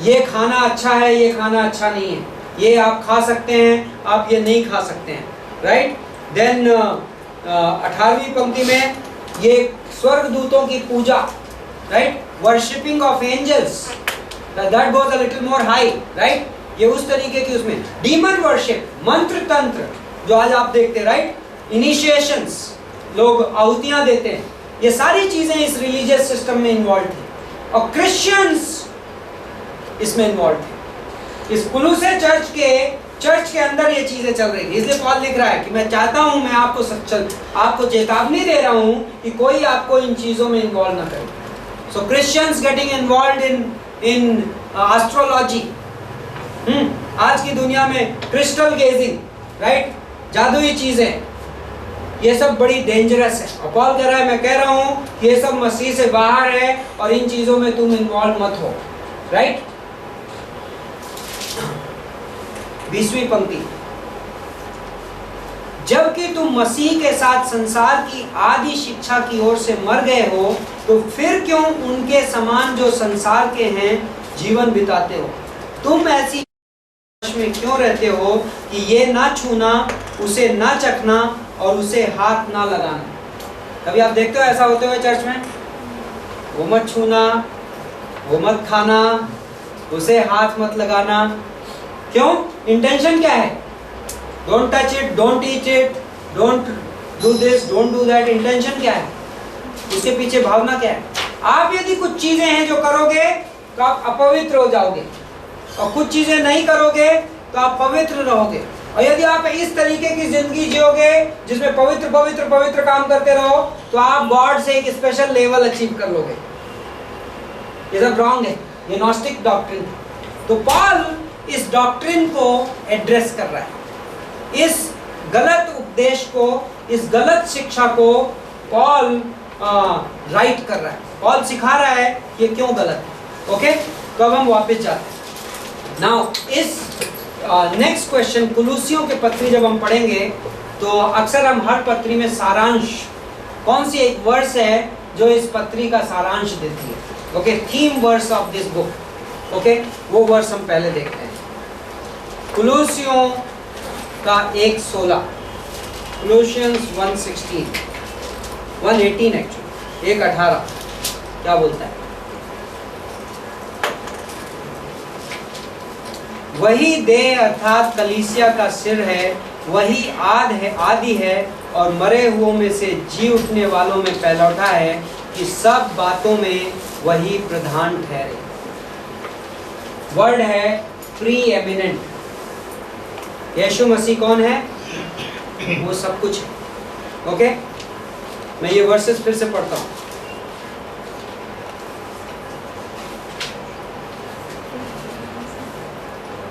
S1: ये खाना अच्छा है, ये खाना अच्छा नहीं है, ये आप खा सकते हैं, आप ये नहीं खा सकते हैं, राइट। देन 18वीं पंक्ति में ये स्वर्गदूतों की पूजा, right, worshipping of angels, that goes a little more high, right. ये उस तरीके की, उसमें डीमन वर्शिप, मंत्र तंत्र जो आज आप देखते हैं, राइट, इनिशिएशंस, लोग आहुतियां देते हैं, ये सारी चीजें इस रिलीजियस सिस्टम में इन्वॉल्व थी और क्रिश्चियंस इसमें इन्वॉल्व थे। इस कुलुसे चर्च के अंदर ये चीजें चल रही थी। इसलिए पॉल लिख रहा है कि मैं चाहता हूं, मैं आपको चेतावनी दे रहा हूं कि कोई आपको इन चीजों में इन्वॉल्व ना करे। So Christians getting involve in astrology, आज की दुनिया में क्रिस्टल गेजिंग, राइट, जादुई चीजें, ये सब बड़ी डेंजरस है। और पॉल कह रहा है, मैं कह रहा हूं कि ये सब मसीह से बाहर है और इन चीजों में तुम इन्वॉल्व मत हो, राइट। 20वीं पंक्ति, जबकि तुम मसीह के साथ संसार की आदि शिक्षा की ओर से मर गए हो, तो फिर क्यों उनके समान जो संसार के हैं जीवन बिताते हो? तुम ऐसी में क्यों रहते हो कि ये ना छूना, उसे ना चखना और उसे हाथ ना लगाना? कभी आप देखते हो ऐसा होते हुए चर्च में? वो मत छूना, वो मत खाना, उसे हाथ मत लगाना। क्यों? इंटेंशन क्या है? Don't touch it, don't eat it, don't do this, don't do that. Intention क्या है? उसके पीछे भावना क्या है? आप यदि कुछ चीजें हैं जो करोगे तो आप अपवित्र हो जाओगे, और कुछ चीजें नहीं करोगे तो आप पवित्र रहोगे। और यदि आप इस तरीके की जिंदगी जियोगे जिसमें पवित्र पवित्र पवित्र काम करते रहो, तो आप गॉड से एक स्पेशल लेवल अचीव कर लोगे। ये सब रॉन्ग है, ये नॉस्टिक डॉक्ट्रिन। तो पॉल इस डॉक्ट्रिन को एड्रेस कर रहा है, इस गलत उपदेश को, इस गलत शिक्षा को पॉल राइट कर रहा है। पॉल सिखा रहा है ये क्यों गलत है। ओके, तो अब हम वापस जाते हैं। नाउ इस नेक्स्ट क्वेश्चन, कुलूसियों के पत्री जब हम पढ़ेंगे तो अक्सर हम हर पत्री में सारांश, कौन सी एक वर्स है जो इस पत्री का सारांश देती है, okay, theme verse of this book, okay, वो वर्स हम पहले देखते हैं। कुलूसियों का 1:16, कुलूसियंस 1:16, 1:18 एक्चुअली, 1:18 क्या बोलता है? वही देह अर्थात कलीसिया का सिर है, वही आदि है और मरे हुओं में से जी उठने वालों में पहलौठा है, कि सब बातों में वही प्रधान ठहरे। वर्ड है प्री एमिनेंट। यीशु मसीह कौन है? वो सब कुछ है। ओके, मैं ये वर्सेस फिर से पढ़ता हूँ।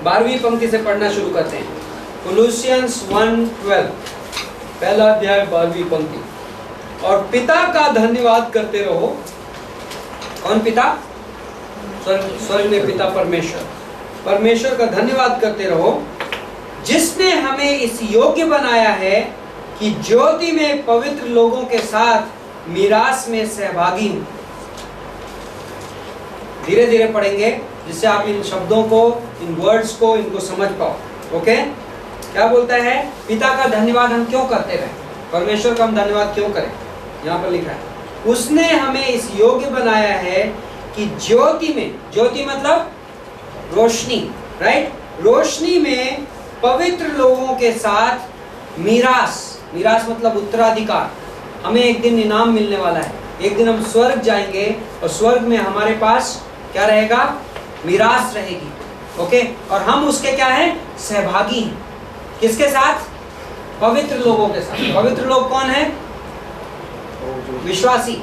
S1: बारहवीं पंक्ति से पढ़ना शुरू करते हैं। कोलोसियंस 1:12, पहला अध्याय 12वीं पंक्ति। और पिता का धन्यवाद करते रहो। कौन पिता? स्वर्ग में पिता परमेश्वर। परमेश्वर का धन्यवाद करते रहो, जिसने हमें इस योग्य बनाया है कि ज्योति में पवित्र लोगों के साथ मीरास में सहभागी हूं। धीरे धीरे पढ़ेंगे जिससे आप इन शब्दों को, इन वर्ड्स को, इनको समझ पाओ। ओके, क्या बोलता है? पिता का धन्यवाद हम क्यों करते रहे? परमेश्वर का हम धन्यवाद क्यों करें? यहाँ पर लिखा है, उसने हमें इस योग्य बनाया है कि ज्योति में, ज्योति मतलब रोशनी, राइट? रोशनी में पवित्र लोगों के साथ मीरास, मीरास मतलब उत्तराधिकार, हमें एक दिन इनाम मिलने वाला है। एक दिन हम स्वर्ग जाएंगे और स्वर्ग में हमारे पास क्या रहेगा? मीरास रहेगी। ओके, और हम उसके क्या है? सहभागी हैं। किसके साथ? पवित्र लोगों के साथ। पवित्र लोग कौन है? विश्वासी,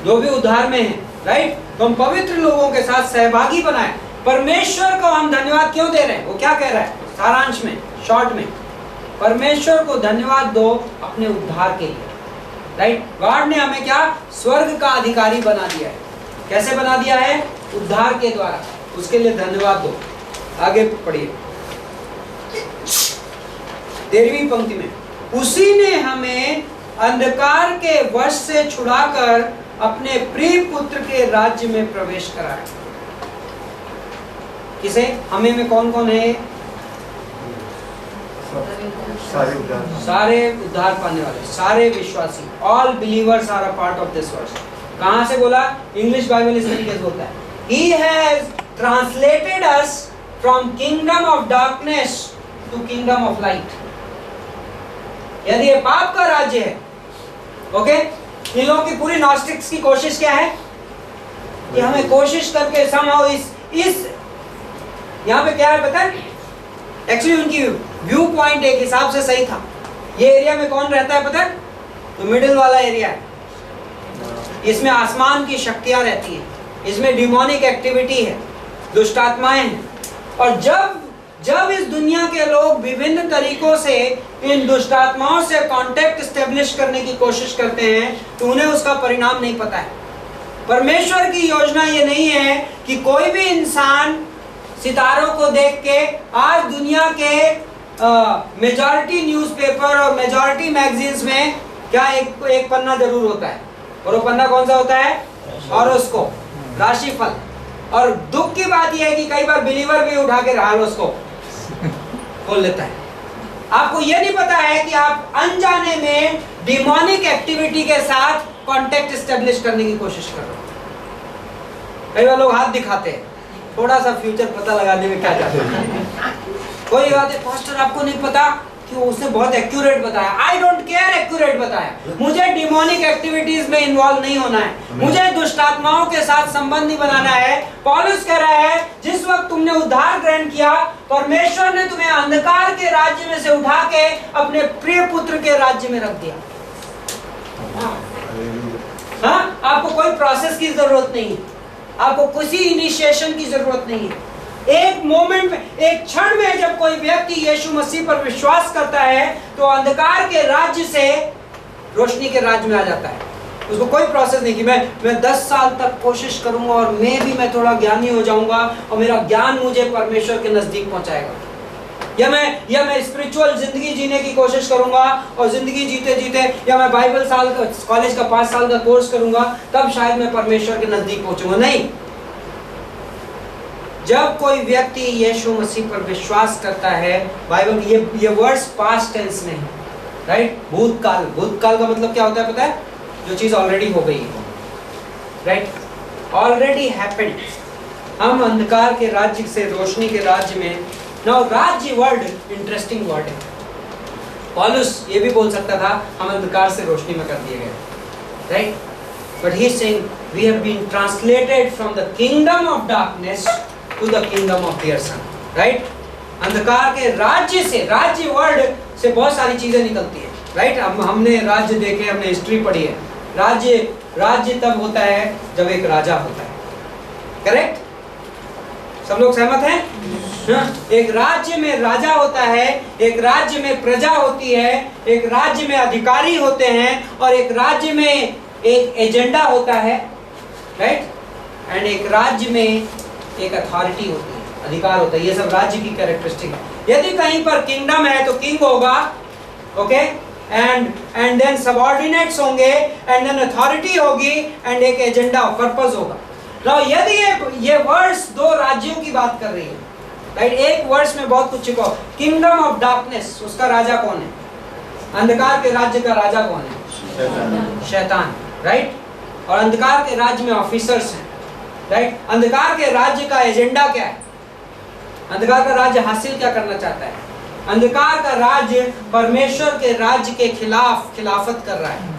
S1: जो भी उद्धार में है, राइट? तो हम पवित्र लोगों के साथ सहभागी बनाए। परमेश्वर को हम धन्यवाद क्यों दे रहे हैं? वो क्या कह रहा है सारांश में, शॉर्ट में? परमेश्वर को धन्यवाद दो अपने उद्धार के लिए, राइट? गॉड ने हमें क्या? स्वर्ग का अधिकारी बना दिया है। कैसे बना दिया है? उद्धार के द्वारा। उसके लिए धन्यवाद दो। आगे पढ़िए 13वीं पंक्ति में, उसी ने हमें अंधकार के वश से छुड़ाकर अपने प्रिय पुत्र के राज्य में प्रवेश कराया। किसे? हमें में कौन कौन है? सारे उद्धार पाने वाले, सारे विश्वासी। All believers are a part of this verse. कहां से बोला? इंग्लिश बाइबल इस तरीके से बोलता है, He has translated us from kingdom of darkness to kingdom of light। यदि ये पाप का राज्य है, ओके, इन लोगों की पूरी नॉस्टिक्स की कोशिश क्या है कि हमें कोशिश करके somehow इस यहाँ पे क्या है पता है? एक्चुअली उनकी व्यू पॉइंट एक हिसाब से सही था। ये एरिया में कौन रहता है पता है? तो मिडिल वाला एरिया है। इसमें आसमान की शक्तियां रहती हैं, इसमें डिमोनिक एक्टिविटी है, दुष्ट आत्माएं हैं। और जब इस दुनिया के लोग विभिन्न तरीकों से इन दुष्ट आत्माओं से कांटेक्ट एस्टेब्लिश करने की कोशिश करते हैं तो उन्हें उसका परिणाम नहीं पता है। परमेश्वर की योजना ये नहीं है कि कोई भी इंसान सितारों को देख के, आज दुनिया के मेजॉरिटी न्यूज़पेपर और मेजॉरिटी मैगजीन्स में क्या एक पन्ना जरूर होता है, और वो पन्ना कौन सा होता है? हॉरोस्कोप, राशिफल। और दुख की बात यह है कि कई बार बिलीवर भी उठा के हॉरोस्कोप खोल लेता है। आपको यह नहीं पता है कि आप अनजाने में डिमोनिक एक्टिविटी के साथ कांटेक्ट एस्टेब्लिश करने की कोशिश कर रहे हो। कई बार लोग हाथ दिखाते हैं, थोड़ा सा फ्यूचर पता लगाने में क्या जाता है। कोई बात है, पास्टर आपको नहीं पता कि उसने बहुत एक्यूरेट बताया। आई डोंट केयर एक्यूरेट बताया, मुझे डिमोनिक एक्टिविटीज में इन्वॉल्व नहीं होना है, मुझे दुष्ट आत्माओं के साथ संबंध नहीं बनाना है। पौलुस कह रहा है, जिस वक्त तुमने उद्धार ग्रहण किया, परमेश्वर ने तुम्हें अंधकार के राज्य में से उठा के अपने प्रिय पुत्र के राज्य में रख दिया। हाँ, आपको कोई प्रोसेस की जरूरत नहीं है, आपको किसी इनिशिएशन की जरूरत नहीं है। एक मोमेंट में, एक क्षण में जब कोई व्यक्ति यीशु मसीह पर विश्वास करता है तो अंधकार के राज्य से रोशनी के राज्य में आ जाता है। उसको कोई प्रोसेस नहीं कि मैं 10 साल तक कोशिश करूंगा और मैं थोड़ा ज्ञानी हो जाऊंगा और मेरा ज्ञान मुझे परमेश्वर के नजदीक पहुंचाएगा, या मैं स्पिरिचुअल जिंदगी जीने की कोशिश करूंगा और जिंदगी जीते जीते, या मैं बाइबल कॉलेज का 5 साल का कोर्स करूंगा तब शायद मैं परमेश्वर के नजदीक पहुंचूंगा। नहीं, जब कोई व्यक्ति यीशु मसीह पर विश्वास करता है, बाइबल ये वर्ड्स पास्ट टेंस में है, राइट? भूतकाल का मतलब क्या होता है पता है? जो चीज ऑलरेडी हो गई है, राइट? Already happened. हम अंधकार के राज्य से रोशनी के राज्य में। नाउ राज्य वर्ड इंटरेस्टिंग वर्ड है। पौलुस ये भी बोल सकता था हम अंधकार से रोशनी में कर दिए गए, right? But he is saying we have been translated from the kingdom of darkness to the kingdom of dear son, right? अंधकार के राज्य से, राज्य वर्ड से बहुत सारी चीजें निकलती है, राइट? हमने राज्य देखे, हमने हिस्ट्री पढ़ी है। राज्य तब होता है जब एक राजा होता है, करेक्ट? सब लोग सहमत हैं? हाँ? एक राज्य में राजा होता है, एक राज्य में प्रजा होती है, एक राज्य में अधिकारी होते हैं, और एक राज्य में एक एजेंडा होता है, राइट? एंड एक राज्य में एक अथॉरिटी होती है, अधिकार होता है। ये सब राज्य की कैरेक्टरिस्टिक है। यदि कहीं पर किंगडम है तो किंग होगा, ओके? एंड देन सबऑर्डिनेट्स होंगे, एंड देन अथॉरिटी होगी, एंड एक एजेंडा पर्पस होगा। नाउ यदि ये वर्ड्स दो राज्यों की बात कर रही है, राइट, एक वर्ड्स में बहुत कुछ छिपा। किंगडम ऑफ डार्कनेस, उसका राजा कौन है? अंधकार के राज्य का राजा कौन है? शैतान, राइट। और अंधकार के राज्य में ऑफिसर्स हैं, राइट। अंधकार के राज्य का एजेंडा क्या है? अंधकार का राज्य हासिल क्या करना चाहता है? अंधकार का राज्य परमेश्वर के राज्य के खिलाफ खिलाफत कर रहा है,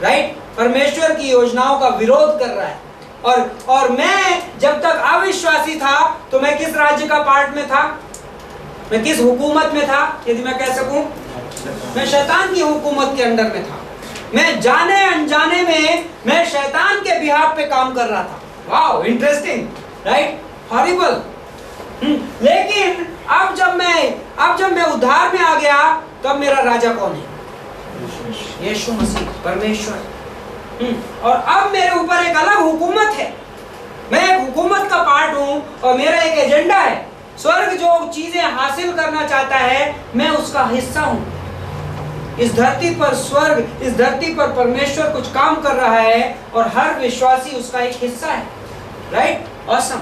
S1: राइट। परमेश्वर की योजनाओं का विरोध कर रहा है। और मैं जब तक अविश्वासी था तो मैं किस राज्य का पार्ट में था? मैं किस हुकूमत में था, यदि मैं कह सकूं? मैं शैतान की हुकूमत के अंडर में था। मैं जाने अनजाने में मैं शैतान के बिहाफ पे काम कर रहा था। Wow, interesting, right, horrible. लेकिन अब जब मैं उद्धार में आ गया, तब मेरा राजा कौन है? यीशु मसीह, परमेश्वर। और अब मेरे ऊपर एक अलग हुकूमत है। मैं एक हुकूमत का पार्ट हूं और मेरा एक एजेंडा है। स्वर्ग जो चीजें हासिल करना चाहता है, मैं उसका हिस्सा हूं। इस धरती पर स्वर्ग, इस धरती पर परमेश्वर कुछ काम कर रहा है और हर विश्वासी उसका एक हिस्सा है, राइट। ऑसम।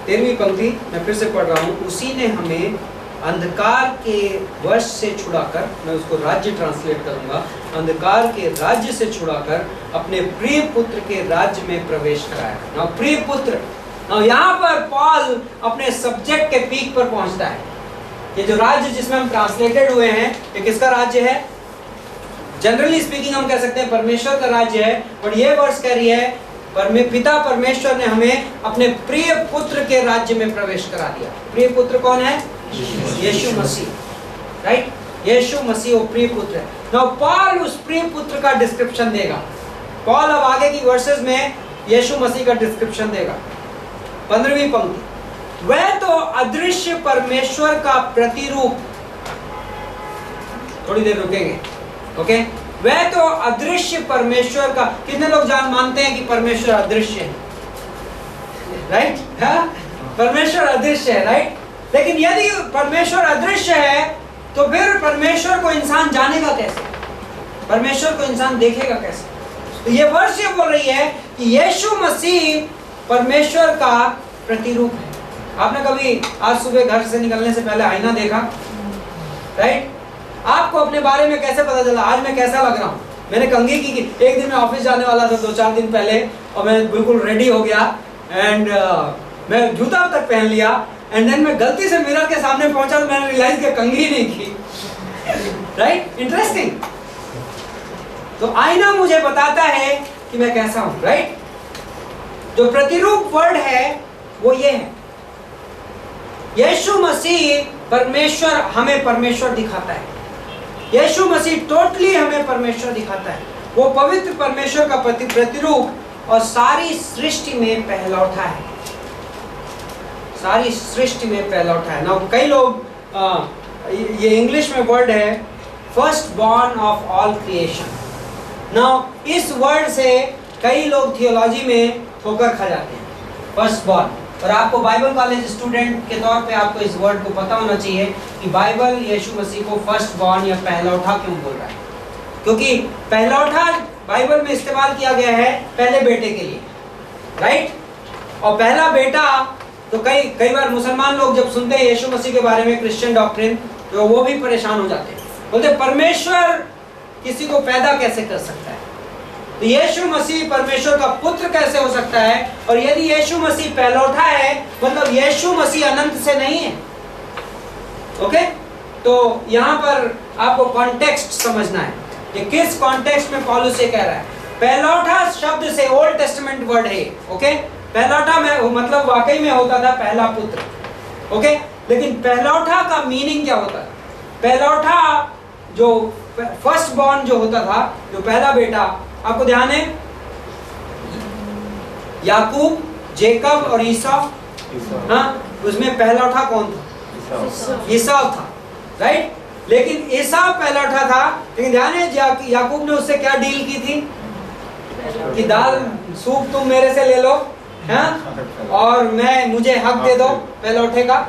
S1: तेरहवीं पंक्ति मैं फिर से पढ़ रहा हूं। उसी ने हमें अंधकार के वश से छुड़ाकर, मैं उसको राज्य ट्रांसलेट करूंगा, अंधकार के राज्य से छुड़ाकर अपने प्रिय पुत्र के राज्य में प्रवेश कराया। ना प्रिय पुत्र, ना यहाँ पर पॉल अपने सब्जेक्ट के पीक पर पहुंचता है। ये जो राज्य जिसमें हम ट्रांसलेटेड हुए हैं, ये किसका राज्य है? जनरली स्पीकिंग हम कह सकते हैं परमेश्वर का राज्य है, और ये वर्ष कह रही है पिता परमेश्वर ने हमें अपने प्रिय पुत्र के राज्य में प्रवेश करा दिया। प्रिय पुत्र कौन है? यीशु मसीह, राइट। यीशु मसीह वो प्रिय पुत्र है। नाउ पॉल उस प्रिय पुत्र का डिस्क्रिप्शन देगा। पॉल अब आगे की वर्सेस में यीशु मसीह का डिस्क्रिप्शन देगा। 15वीं पंक्ति, वह तो अदृश्य परमेश्वर का प्रतिरूप, थोड़ी देर रुकेंगे, ओके। वह तो अदृश्य परमेश्वर का, कितने लोग मानते हैं कि परमेश्वर अदृश्य है, राइट? परमेश्वर अदृश्य है, राइट। लेकिन यदि परमेश्वर अदृश्य है तो फिर परमेश्वर को इंसान जानेगा कैसे? परमेश्वर को इंसान देखेगा कैसे? तो ये वर्ष ये बोल रही है कि यीशु मसीह परमेश्वर का प्रतिरूप है। आपने कभी आज सुबह घर से निकलने से पहले आईना देखा, राइट? आपको अपने बारे में कैसे पता चला आज मैं कैसा लग रहा हूँ? मैंने कंघी की, एक दिन मैं ऑफिस जाने वाला था 2-4 दिन पहले, और मैं बिल्कुल रेडी हो गया एंड मैं जूता तक पहन लिया, एंड देन मैं गलती से मिरर के सामने पहुंचा तो मैंने रियलाइज किया कंघी नहीं की, राइट? इंटरेस्टिंग। तो आईना मुझे बताता है कि मैं कैसा हूं, राइट? जो प्रतिरूप वर्ड है वो ये है, यीशु मसीह परमेश्वर, हमें परमेश्वर दिखाता है। यीशु मसीह टोटली हमें परमेश्वर दिखाता है। वो पवित्र परमेश्वर का प्रतिरूप और सारी सृष्टि में पहलौठा है। सारी सृष्टि में पहलौठा है ना। कई लोग ये इंग्लिश में वर्ड है first born of all creation. Now इस वर्ड से कई लोग थियोलॉजी में ठोकर खा जाते हैं, फर्स्ट बॉर्न। और आपको बाइबल कॉलेज स्टूडेंट के तौर पे आपको इस वर्ड को पता होना चाहिए कि बाइबल यीशु मसीह को फर्स्ट बॉर्न या पहलौठा क्यों बोल रहा है। क्योंकि पहलौठा बाइबल में इस्तेमाल किया गया है पहले बेटे के लिए, राइट? और पहला बेटा, तो कई बार मुसलमान लोग जब सुनते हैं यीशु मसीह के बारे में क्रिश्चियन डॉक्ट्रिन, तो वो भी परेशान हो जाते हैं, बोलते परमेश्वर किसी को पैदा कैसे कर सकता है? तो यीशु मसीह परमेश्वर का पुत्र कैसे हो सकता है? और यदि यीशु मसीह पहलौठा है मतलब यीशु मसीह अनंत से नहीं है। ओके, तो यहाँ पर आपको कॉन्टेक्स्ट समझना है, ये किस कॉन्टेक्स्ट में पौलुस ये कह रहा है। पहलौठा शब्द से ओल्ड टेस्टामेंट वर्ड है, ओके। पहलौठा में मतलब वाकई में होता था पहला पुत्र, ओके। लेकिन पहलौठा का मीनिंग क्या होता है? पहलौठा जो फर्स्ट बॉर्न जो होता था, जो पहला बेटा, आपको ध्यान है याकूब, जेकब और ईसाव, हाँ, उसमें पहलौठा कौन था? ईसाव था, राइट? लेकिन ईसाव पहलौठा था, लेकिन ध्यान है याकूब ने उससे क्या डील की थी कि दाल सूप तुम मेरे से ले लो, हाँ, और मुझे हक दे दो पहलौठे का,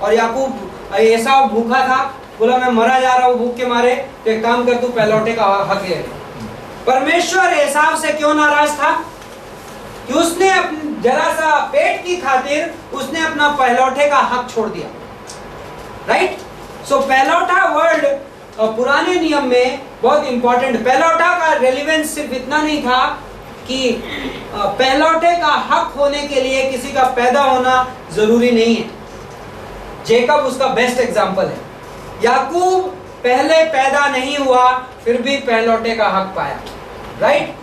S1: और याकूब एसाव भूखा था, बोला मैं मरा जा रहा हूँ भूख के मारे, तो एक काम कर, तू पहलौठे का हक ले ले। परमेश्वर एसाव से क्यों नाराज था? कि उसने जरा सा पेट की खातिर उसने अपना पहलौठे का हक छोड़ दिया। राइट? सो पहलौठा वर्ड पुराने नियम में बहुत इंपॉर्टेंट। पहलौठा का रेलेवेंस सिर्फ इतना नहीं था कि पहलौठे का हक होने के लिए किसी का पैदा होना जरूरी नहीं है। जेकब उसका बेस्ट एग्जांपल है। याकूब पहले पैदा नहीं हुआ फिर भी पहलौठे का हक पाया। राइट?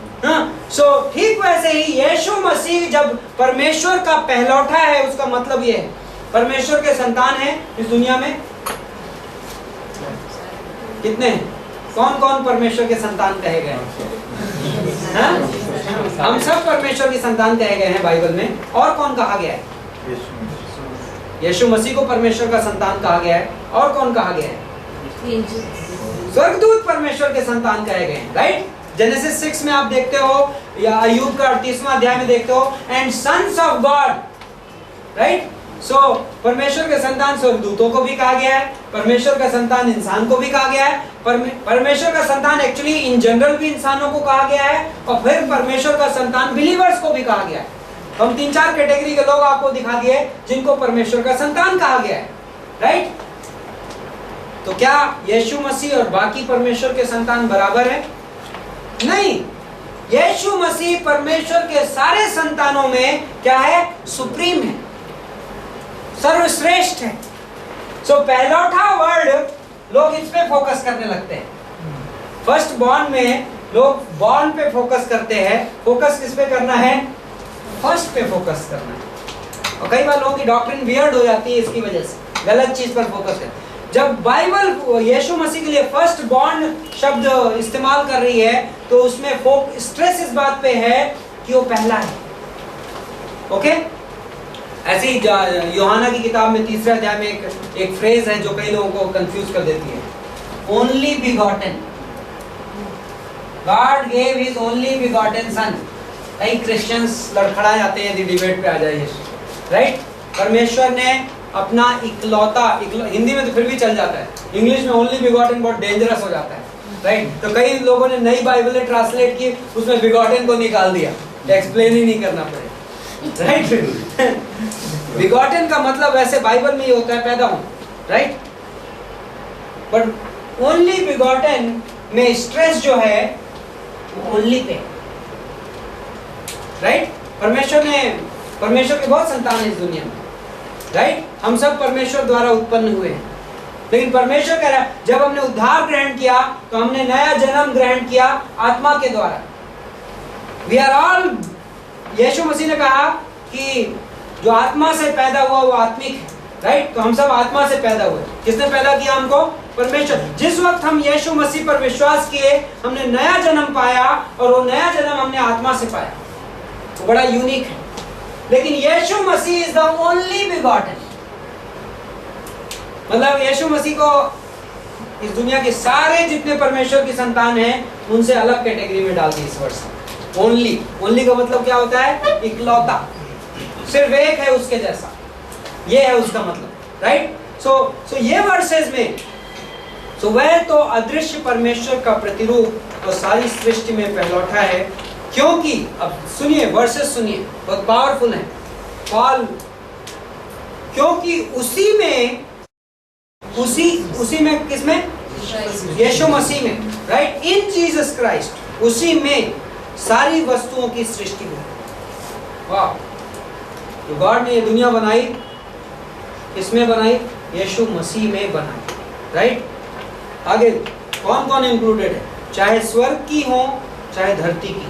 S1: सो ठीक वैसे ही यीशु मसीह जब परमेश्वर का पहलौठा है, उसका मतलब ये है परमेश्वर के संतान है इस दुनिया में कितने हैं? कौन कौन परमेश्वर के संतान कहे गए हैं? हम सब परमेश्वर की संतान कहे गए हैं बाइबल में। और कौन कहा गया है? यीशु मसीह को परमेश्वर का संतान कहा गया है। और कौन कहा गया है? स्वर्गदूत परमेश्वर के संतान कहे गए हैं। राइट? जेनेसिस 6 में आप देखते हो, या अय्यूब का 38वां अध्याय में देखते हो, and sons of God. Right? So परमेश्वर के संतान स्वर्गदूतों को भी कहा गया है, परमेश्वर का संतान इंसान को भी कहा गया है, परमेश्वर का संतान एक्चुअली इन जनरल भी इंसानों को कहा गया है, और फिर परमेश्वर का संतान बिलीवर्स को भी कहा गया है। हम 3-4 कैटेगरी के लोग आपको दिखा दिए जिनको परमेश्वर का संतान कहा गया है। राइट? तो क्या यीशु मसीह और बाकी परमेश्वर के संतान बराबर है? नहीं। यीशु मसीह परमेश्वर के सारे संतानों में क्या है? सुप्रीम है, सर्वश्रेष्ठ है। सो पहलौठा वर्ड लोग इस पे फोकस करने लगते हैं। फर्स्ट बॉर्न में लोग बॉर्न पे फोकस करते हैं। फोकस किस पे करना है? फर्स्ट पे फोकस करना है। और कई बार लोगों की डॉक्ट्रिन वियर्ड हो जाती है इसकी वजह से, गलत चीज पर फोकस करते हैं। जब बाइबल यीशु मसीह के लिए फर्स्ट बॉर्न शब्द इस्तेमाल कर रही है तो उसमें स्ट्रेस इस बात पे है कि वो पहला है। ओके? ऐसे ही यूहन्ना की किताब में 3रे अध्याय में एक फ्रेज है जो कई लोगों को कंफ्यूज कर देती है। Only begotten, God gave his only begotten son. कई क्रिश्चियंस लड़खड़ा जाते हैं यदि डिबेट पे आ जाए। राइट? परमेश्वर ने अपना इकलौता, हिंदी में तो फिर भी चल जाता है, इंग्लिश में ओनली बिगॉटन बहुत डेंजरस हो जाता है। राइट? तो कई लोगों ने नई बाइबल ट्रांसलेट की, उसमें बिगॉटन को निकाल दिया, एक्सप्लेन ही नहीं करना पड़े। राइट? बिगॉटन का मतलब वैसे बाइबल में ही होता है पैदा होना। राइट? बट ओनली बिगॉटन में स्ट्रेस जो है वो ओनली पे। राइट? परमेश्वर के बहुत संतान है इस दुनिया में। राइट? हम सब परमेश्वर द्वारा उत्पन्न हुए हैं, लेकिन परमेश्वर कह रहा है जब हमने उद्धार ग्रहण किया तो हमने नया जन्म ग्रहण किया आत्मा के द्वारा। वी आर ऑल, यीशु मसीह ने कहा कि जो आत्मा से पैदा हुआ वो आत्मिक है। राइट? तो हम सब आत्मा से पैदा हुए। किसने पैदा किया हमको? परमेश्वर। जिस वक्त हम यीशु मसीह पर विश्वास किए हमने नया जन्म पाया, और वो नया जन्म हमने आत्मा से पाया। तो बड़ा यूनिक है। लेकिन यीशु मसीह इज द ओनली बिगॉटन। मतलब यीशु मसीह को इस दुनिया के सारे जितने परमेश्वर की संतान हैं उनसे अलग कैटेगरी में डाल दी इस वर्ष। ओनली का मतलब क्या होता है? इकलौता, सिर्फ एक है उसके जैसा, ये है उसका मतलब। राइट? सो ये वर्सेस में वह तो अदृश्य परमेश्वर का प्रतिरूप और सारी सृष्टि में पहलौठा है, क्योंकि अब सुनिए, वर्सेस सुनिए, बहुत पावरफुल है। पॉल, क्योंकि उसी में किसमें? यीशु मसीह में। राइट? इन जीसस क्राइस्ट, उसी में सारी वस्तुओं की सृष्टि हुई। वाह! तो गॉड ने ये दुनिया बनाई, किसमें बनाई? यीशु मसीह में बनाई। राइट? आगे कौन कौन इंक्लूडेड है? चाहे स्वर्ग की हो चाहे धरती की।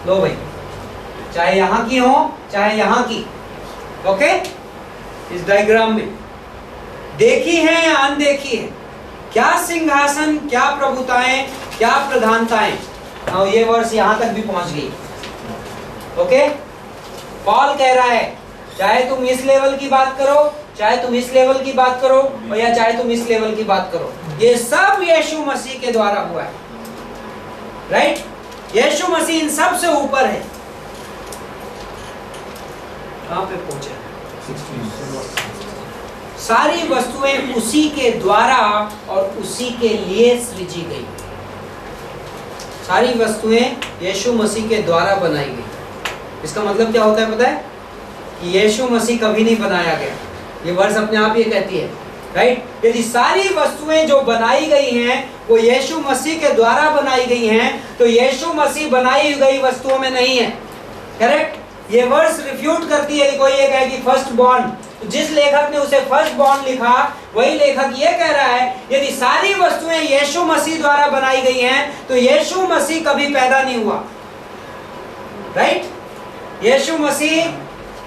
S1: लो भाई, चाहे यहाँ की हो चाहे यहाँ की। ओके? इस डायग्राम में देखी है या अनदेखी है, क्या सिंहासन, क्या प्रभुताएं, क्या प्रधानताएं। और ये वर्ष यहाँ तक भी पहुंच गई। ओके? पॉल कह रहा है चाहे तुम इस लेवल की बात करो, चाहे तुम इस लेवल की बात करो, और या चाहे तुम इस लेवल की बात करो, ये सब यीशु मसीह के द्वारा हुआ है। राइट? यीशु मसीह इन सब से ऊपर है। कहां पे पहुंचे? सारी वस्तुएं उसी के द्वारा और उसी के लिए सृजी गई। सारी वस्तुएं यीशु मसीह के द्वारा बनाई गई। इसका मतलब क्या होता है पता है? कि यीशु मसीह कभी नहीं बनाया गया। ये वर्ष अपने आप ये कहती है, राइट? यदि सारी वस्तुएं जो बनाई गई हैं वो यीशु मसीह के द्वारा बनाई गई हैं, तो यीशु मसीह बनाई गई वस्तुओं में नहीं है। करेक्ट? ये वर्ष रिफ्यूट करती है। कोई ये कहे कि फर्स्ट बॉर्न, तो जिस लेखक ने उसे फर्स्ट बॉर्न लिखा वही लेखक ये कह रहा है यदि सारी वस्तुएं यीशु मसीह द्वारा बनाई गई हैं तो यीशु मसीह कभी पैदा नहीं हुआ। राइट? यीशु मसीह,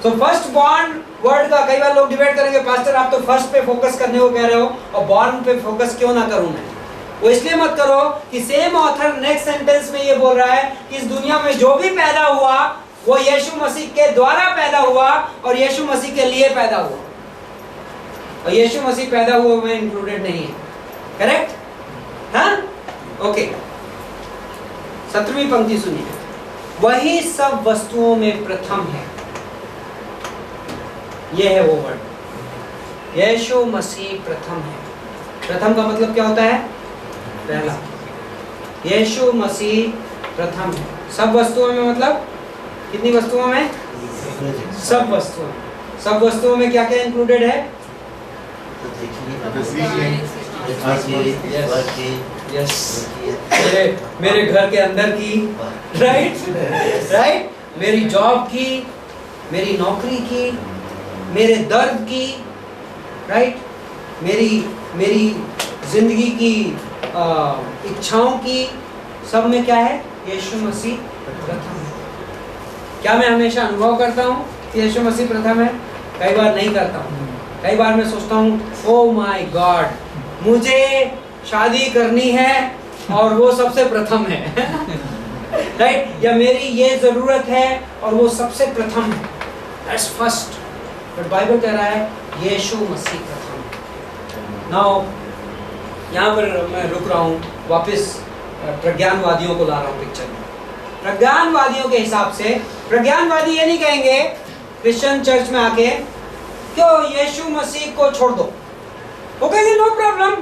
S1: तो फर्स्ट बॉर्न वर्ड का कई बार लोग डिबेट करेंगे, पास्टर आप तो फर्स्ट पे फोकस करने को कह रहे हो और बॉर्न पे फोकस क्यों ना करूं मैं? वो इसलिए मत करो कि सेम ऑथर नेक्स्ट सेंटेंस में ये बोल रहा है कि इस दुनिया में जो भी पैदा हुआ वो यीशु मसीह के द्वारा पैदा हुआ और यीशु मसीह के लिए पैदा हुआ, और यीशु मसीह पैदा हुआ में इंक्लूडेड नहीं है। करेक्ट? हाँ? ओके, 17वीं पंक्ति सुनिए। वही सब वस्तुओं में प्रथम है। यह है वो वर्ड, यीशु मसीह प्रथम है। प्रथम का मतलब क्या होता है? पहला। यीशु मसीह प्रथम है। सब वस्तुओं में मतलब कितनी वस्तुओं में? सब वस्तुओं में। सब वस्तुओं में क्या क्या इंक्लूडेड है? यस, मेरे घर के अंदर की, राइट राइट, मेरी जॉब की, मेरी नौकरी की, मेरे दर्द की, राइट, मेरी जिंदगी की इच्छाओं की, सब में क्या है? यीशु मसीह प्रथम है। क्या मैं हमेशा अनुभव करता हूँ कि यीशु मसीह प्रथम है? कई बार नहीं करता हूँ। कई बार मैं सोचता हूँ ओ माय गॉड, मुझे शादी करनी है और वो सबसे प्रथम है, राइट? या मेरी ये जरूरत है और वो सबसे प्रथम है, दैट्स फर्स्ट। बट बाइबल कह रहा है यीशु मसीह प्रथम। नाउ यहाँ पर मैं रुक रहा हूँ, वापस प्रज्ञानवादियों को ला रहा हूँ पिक्चर में। प्रज्ञानवादियों के हिसाब से प्रज्ञानवादी ये नहीं कहेंगे क्रिश्चियन चर्च में आके क्यों यीशु मसीह को छोड़ दो, वो कहेंगे नो प्रॉब्लम।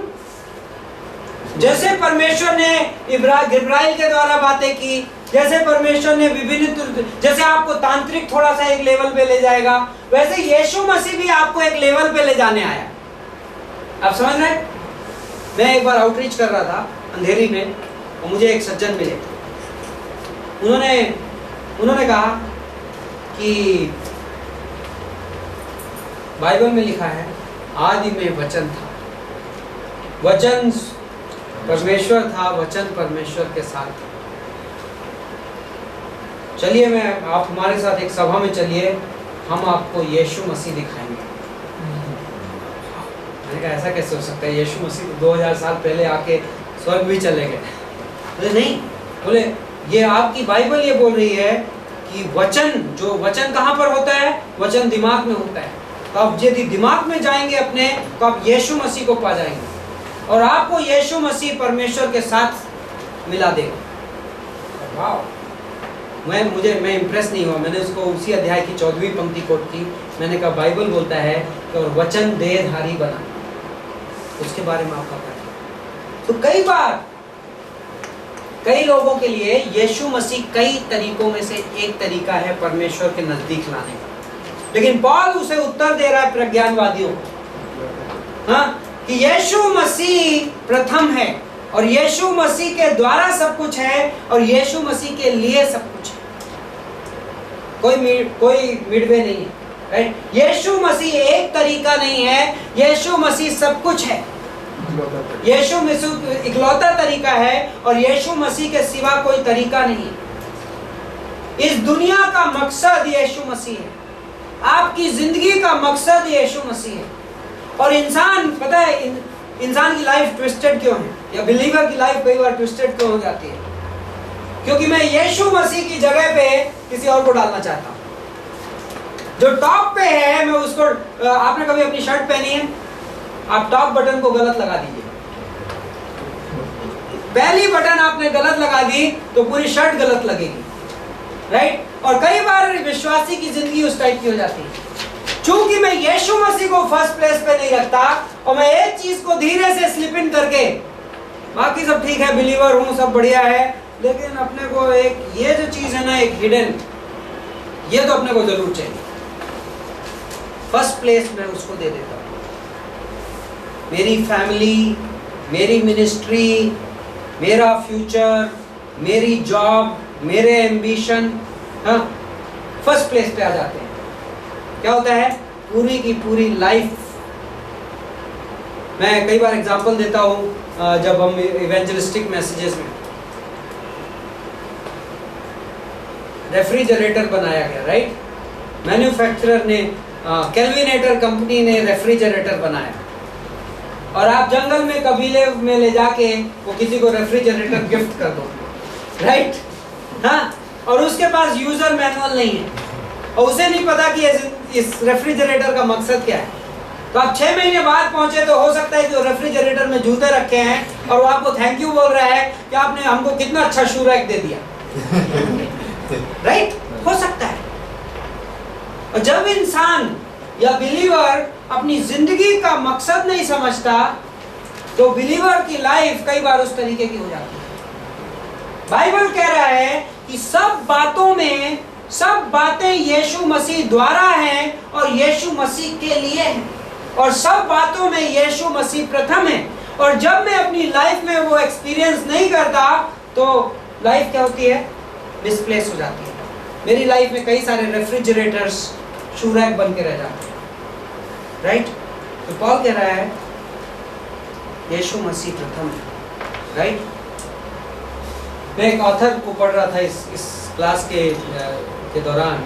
S1: जैसे परमेश्वर ने इब्राहिम के द्वारा बातें की, जैसे परमेश्वर ने विभिन्न, जैसे आपको तांत्रिक थोड़ा सा एक लेवल पे ले जाएगा, वैसे यीशु मसीह भी आपको एक लेवल पे ले जाने आया। आप समझ रहे हैं? मैं एक बार आउटरीच कर रहा था अंधेरी में और मुझे एक सज्जन मिले। उन्होंने कहा कि बाइबल में लिखा है आदि में वचन था, वचन परमेश्वर था, वचन परमेश्वर के साथ था। चलिए आप हमारे साथ एक सभा में चलिए, हम आपको यीशु मसीह दिखाएंगे। मैंने कहा ऐसा कैसे हो सकता है? यीशु मसीह 2000 साल पहले आके स्वर्ग भी चले गए। बोले नहीं, बोले ये आपकी बाइबल ये बोल रही है कि वचन कहाँ पर होता है? वचन दिमाग में होता है। तो आप यदि दिमाग में जाएंगे अपने, तो आप यीशु मसीह को पा जाएंगे और आपको यीशु मसीह परमेश्वर के साथ मिला देगा। वाह! मैं इम्प्रेस नहीं हुआ। मैंने उसको उसी अध्याय की 14वीं पंक्ति कोट की। मैंने कहा बाइबल बोलता है कि और वचन देहधारी बना। उसके बारे में आपका क्या? तो कई लोगों के लिए यीशु मसीह कई तरीकों में से एक तरीका है परमेश्वर के नजदीक लाने का, लेकिन पौल उसे उत्तर दे रहा है प्रज्ञानवादियों को, हाँ, कि यीशु मसीह प्रथम है और यीशु मसीह के द्वारा सब कुछ है और यीशु मसीह के लिए सब कुछ है। कोई मिडवे नहीं है, राइट? यीशु मसीह एक तरीका नहीं है, यीशु मसीह सब कुछ है। यीशु मसीह इकलौता तरीका है और यीशु मसीह के सिवा कोई तरीका नहीं है। इस दुनिया का मकसद यीशु मसीह है, आपकी जिंदगी का मकसद यीशु मसीह है। और इंसान, पता है इंसान की लाइफ ट्विस्टेड क्यों है, या बिलीवर की लाइफ कई बार ट्विस्टेड क्यों हो जाती है? क्योंकि मैं यीशु मसीह की जगह पे किसी और को डालना चाहता हूँ। जो टॉप पे है मैं उसको, आपने कभी अपनी शर्ट पहनी है, आप टॉप बटन को गलत लगा दीजिए। पहली बटन आपने गलत लगा दी तो पूरी शर्ट गलत लगेगी, राइट? और कई बार विश्वासी की जिंदगी उस टाइप की हो जाती है। चूंकि मैं यीशु मसीह को फर्स्ट प्लेस पे नहीं रखता और मैं एक चीज को धीरे से स्लिप इन करके, बाकी सब ठीक है, बिलीवर हूं, सब बढ़िया है, लेकिन अपने को एक ये जो चीज है ना, एक हिडन, ये तो अपने को जरूर चाहिए। फर्स्ट प्लेस मैं उसको दे देता हूं। मेरी फैमिली, मेरी मिनिस्ट्री, मेरा फ्यूचर, मेरी जॉब, मेरे एम्बिशन, हाँ, फर्स्ट प्लेस पे आ जाते हैं। क्या होता है? पूरी की पूरी लाइफ। मैं कई बार एग्जांपल देता हूं जब हम इवेंजलिस्टिक मैसेजेस में, रेफ्रिजरेटर बनाया गया, राइट? मैन्युफैक्चरर ने, केल्विनेटर कंपनी ने रेफ्रिजरेटर बनाया, और आप जंगल में कबीले में ले जाके वो किसी को रेफ्रिजरेटर गिफ्ट कर दो, राइट? हाँ, और उसके पास यूजर मैनुअल नहीं है और उसे नहीं पता कि इस रेफ्रिजरेटर का मकसद क्या है, तो आप 6 महीने बाद पहुंचे तो हो सकता है कि वो रेफ्रिजरेटर में जूते रखे हैं और वो आपको थैंक यू बोल रहा है कि आपने हमको कितना अच्छा शू रैक दे दिया, राइट? हो सकता है। और जब इंसान या बिलीवर अपनी जिंदगी का मकसद नहीं समझता तो बिलीवर की लाइफ कई बार उस तरीके की हो जाती है। बाइबल कह रहा है कि सब बातों में, सब बातें यीशु मसीह द्वारा हैं और यीशु मसीह के लिए हैं, और सब बातों में यीशु मसीह प्रथम है। और जब मैं अपनी लाइफ में वो एक्सपीरियंस नहीं करता तो लाइफ क्या होती है? मिसप्लेस हो जाती है। मेरी लाइफ में कई सारे रेफ्रिजरेटर्स शू रैक बन के रह जाते हैं, राइट? तो पॉल कह रहा है यीशु मसीह प्रथम है, राइट? मैं एक ऑथर को पढ़ रहा था इस क्लास के दौरान।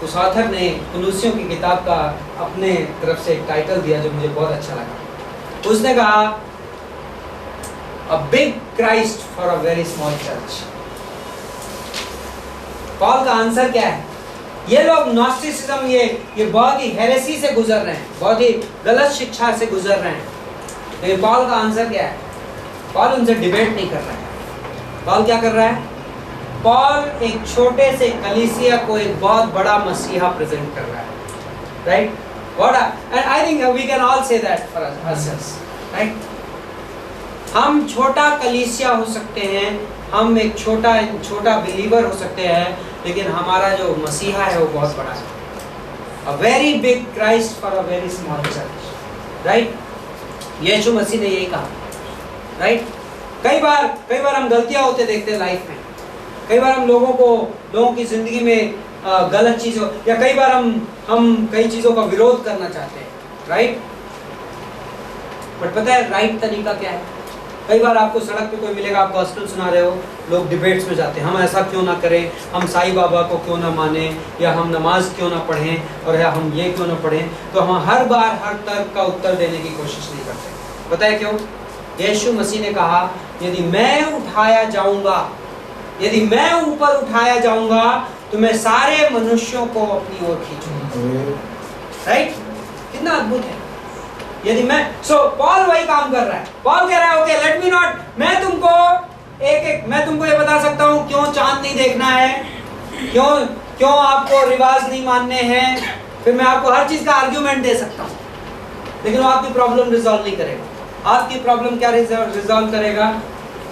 S1: उस ऑथर ने कुलूसियों की किताब का अपने तरफ से एक टाइटल दिया जो मुझे बहुत अच्छा लगा। उसने कहा a big Christ for a very small church. Paul का आंसर क्या है? ये लोग नॉस्टिसिज्म, ये बहुत ही हेरेसी से गुजर रहे हैं, बहुत ही गलत शिक्षा से गुजर रहे हैं। लेकिन पॉल का आंसर क्या है? पॉल उनसे डिबेट नहीं कर रहा है। पॉल क्या कर रहा है? पॉल एक छोटे से कलीसिया को एक बहुत बड़ा मसीहा प्रेजेंट कर रहा है, right? And I think we can all say that for ourselves, right? हम छोटा कलीसिया हो सकते हैं, हम एक छोटा बिलीवर हो सकते हैं, लेकिन हमारा जो मसीहा है वो बहुत बड़ा है। A very big Christ for a very small church, right? यीशु मसीह ने यही कहा, राइट? कई बार हम गलतियां होते देखते हैं लाइफ में। कई बार हम लोगों की जिंदगी में गलत चीजों, या कई बार हम कई चीजों का विरोध करना चाहते हैं, राइट? बट पता है राइट तरीका क्या है? कई बार आपको सड़क पे कोई मिलेगा, आप गॉस्पेल सुना रहे हो, लोग डिबेट्स में जाते हैं, हम ऐसा क्यों ना करें, हम साईं बाबा को क्यों ना माने, या हम नमाज क्यों ना पढ़ें, और या हम ये क्यों ना पढ़ें। तो हम हर बार हर तर्क का उत्तर देने की कोशिश नहीं करते। पता है क्यों? यीशु मसीह ने कहा यदि मैं उठाया जाऊंगा, यदि मैं ऊपर उठाया जाऊंगा तो मैं सारे मनुष्यों को अपनी ओर खींचूंगा, राइट? कितना अद्भुत है। यदि मैं पॉल वही काम कर रहा है। पॉल कह रहा है ओके लेट मी नॉट, मैं तुमको ये बता सकता हूँ क्यों चांद नहीं देखना है, क्यों आपको रिवाज नहीं मानने हैं, फिर मैं आपको हर चीज का आर्ग्यूमेंट दे सकता हूँ, लेकिन वो आपकी प्रॉब्लम रिजॉल्व नहीं करेगा। आपकी प्रॉब्लम क्या रिजॉल्व करेगा?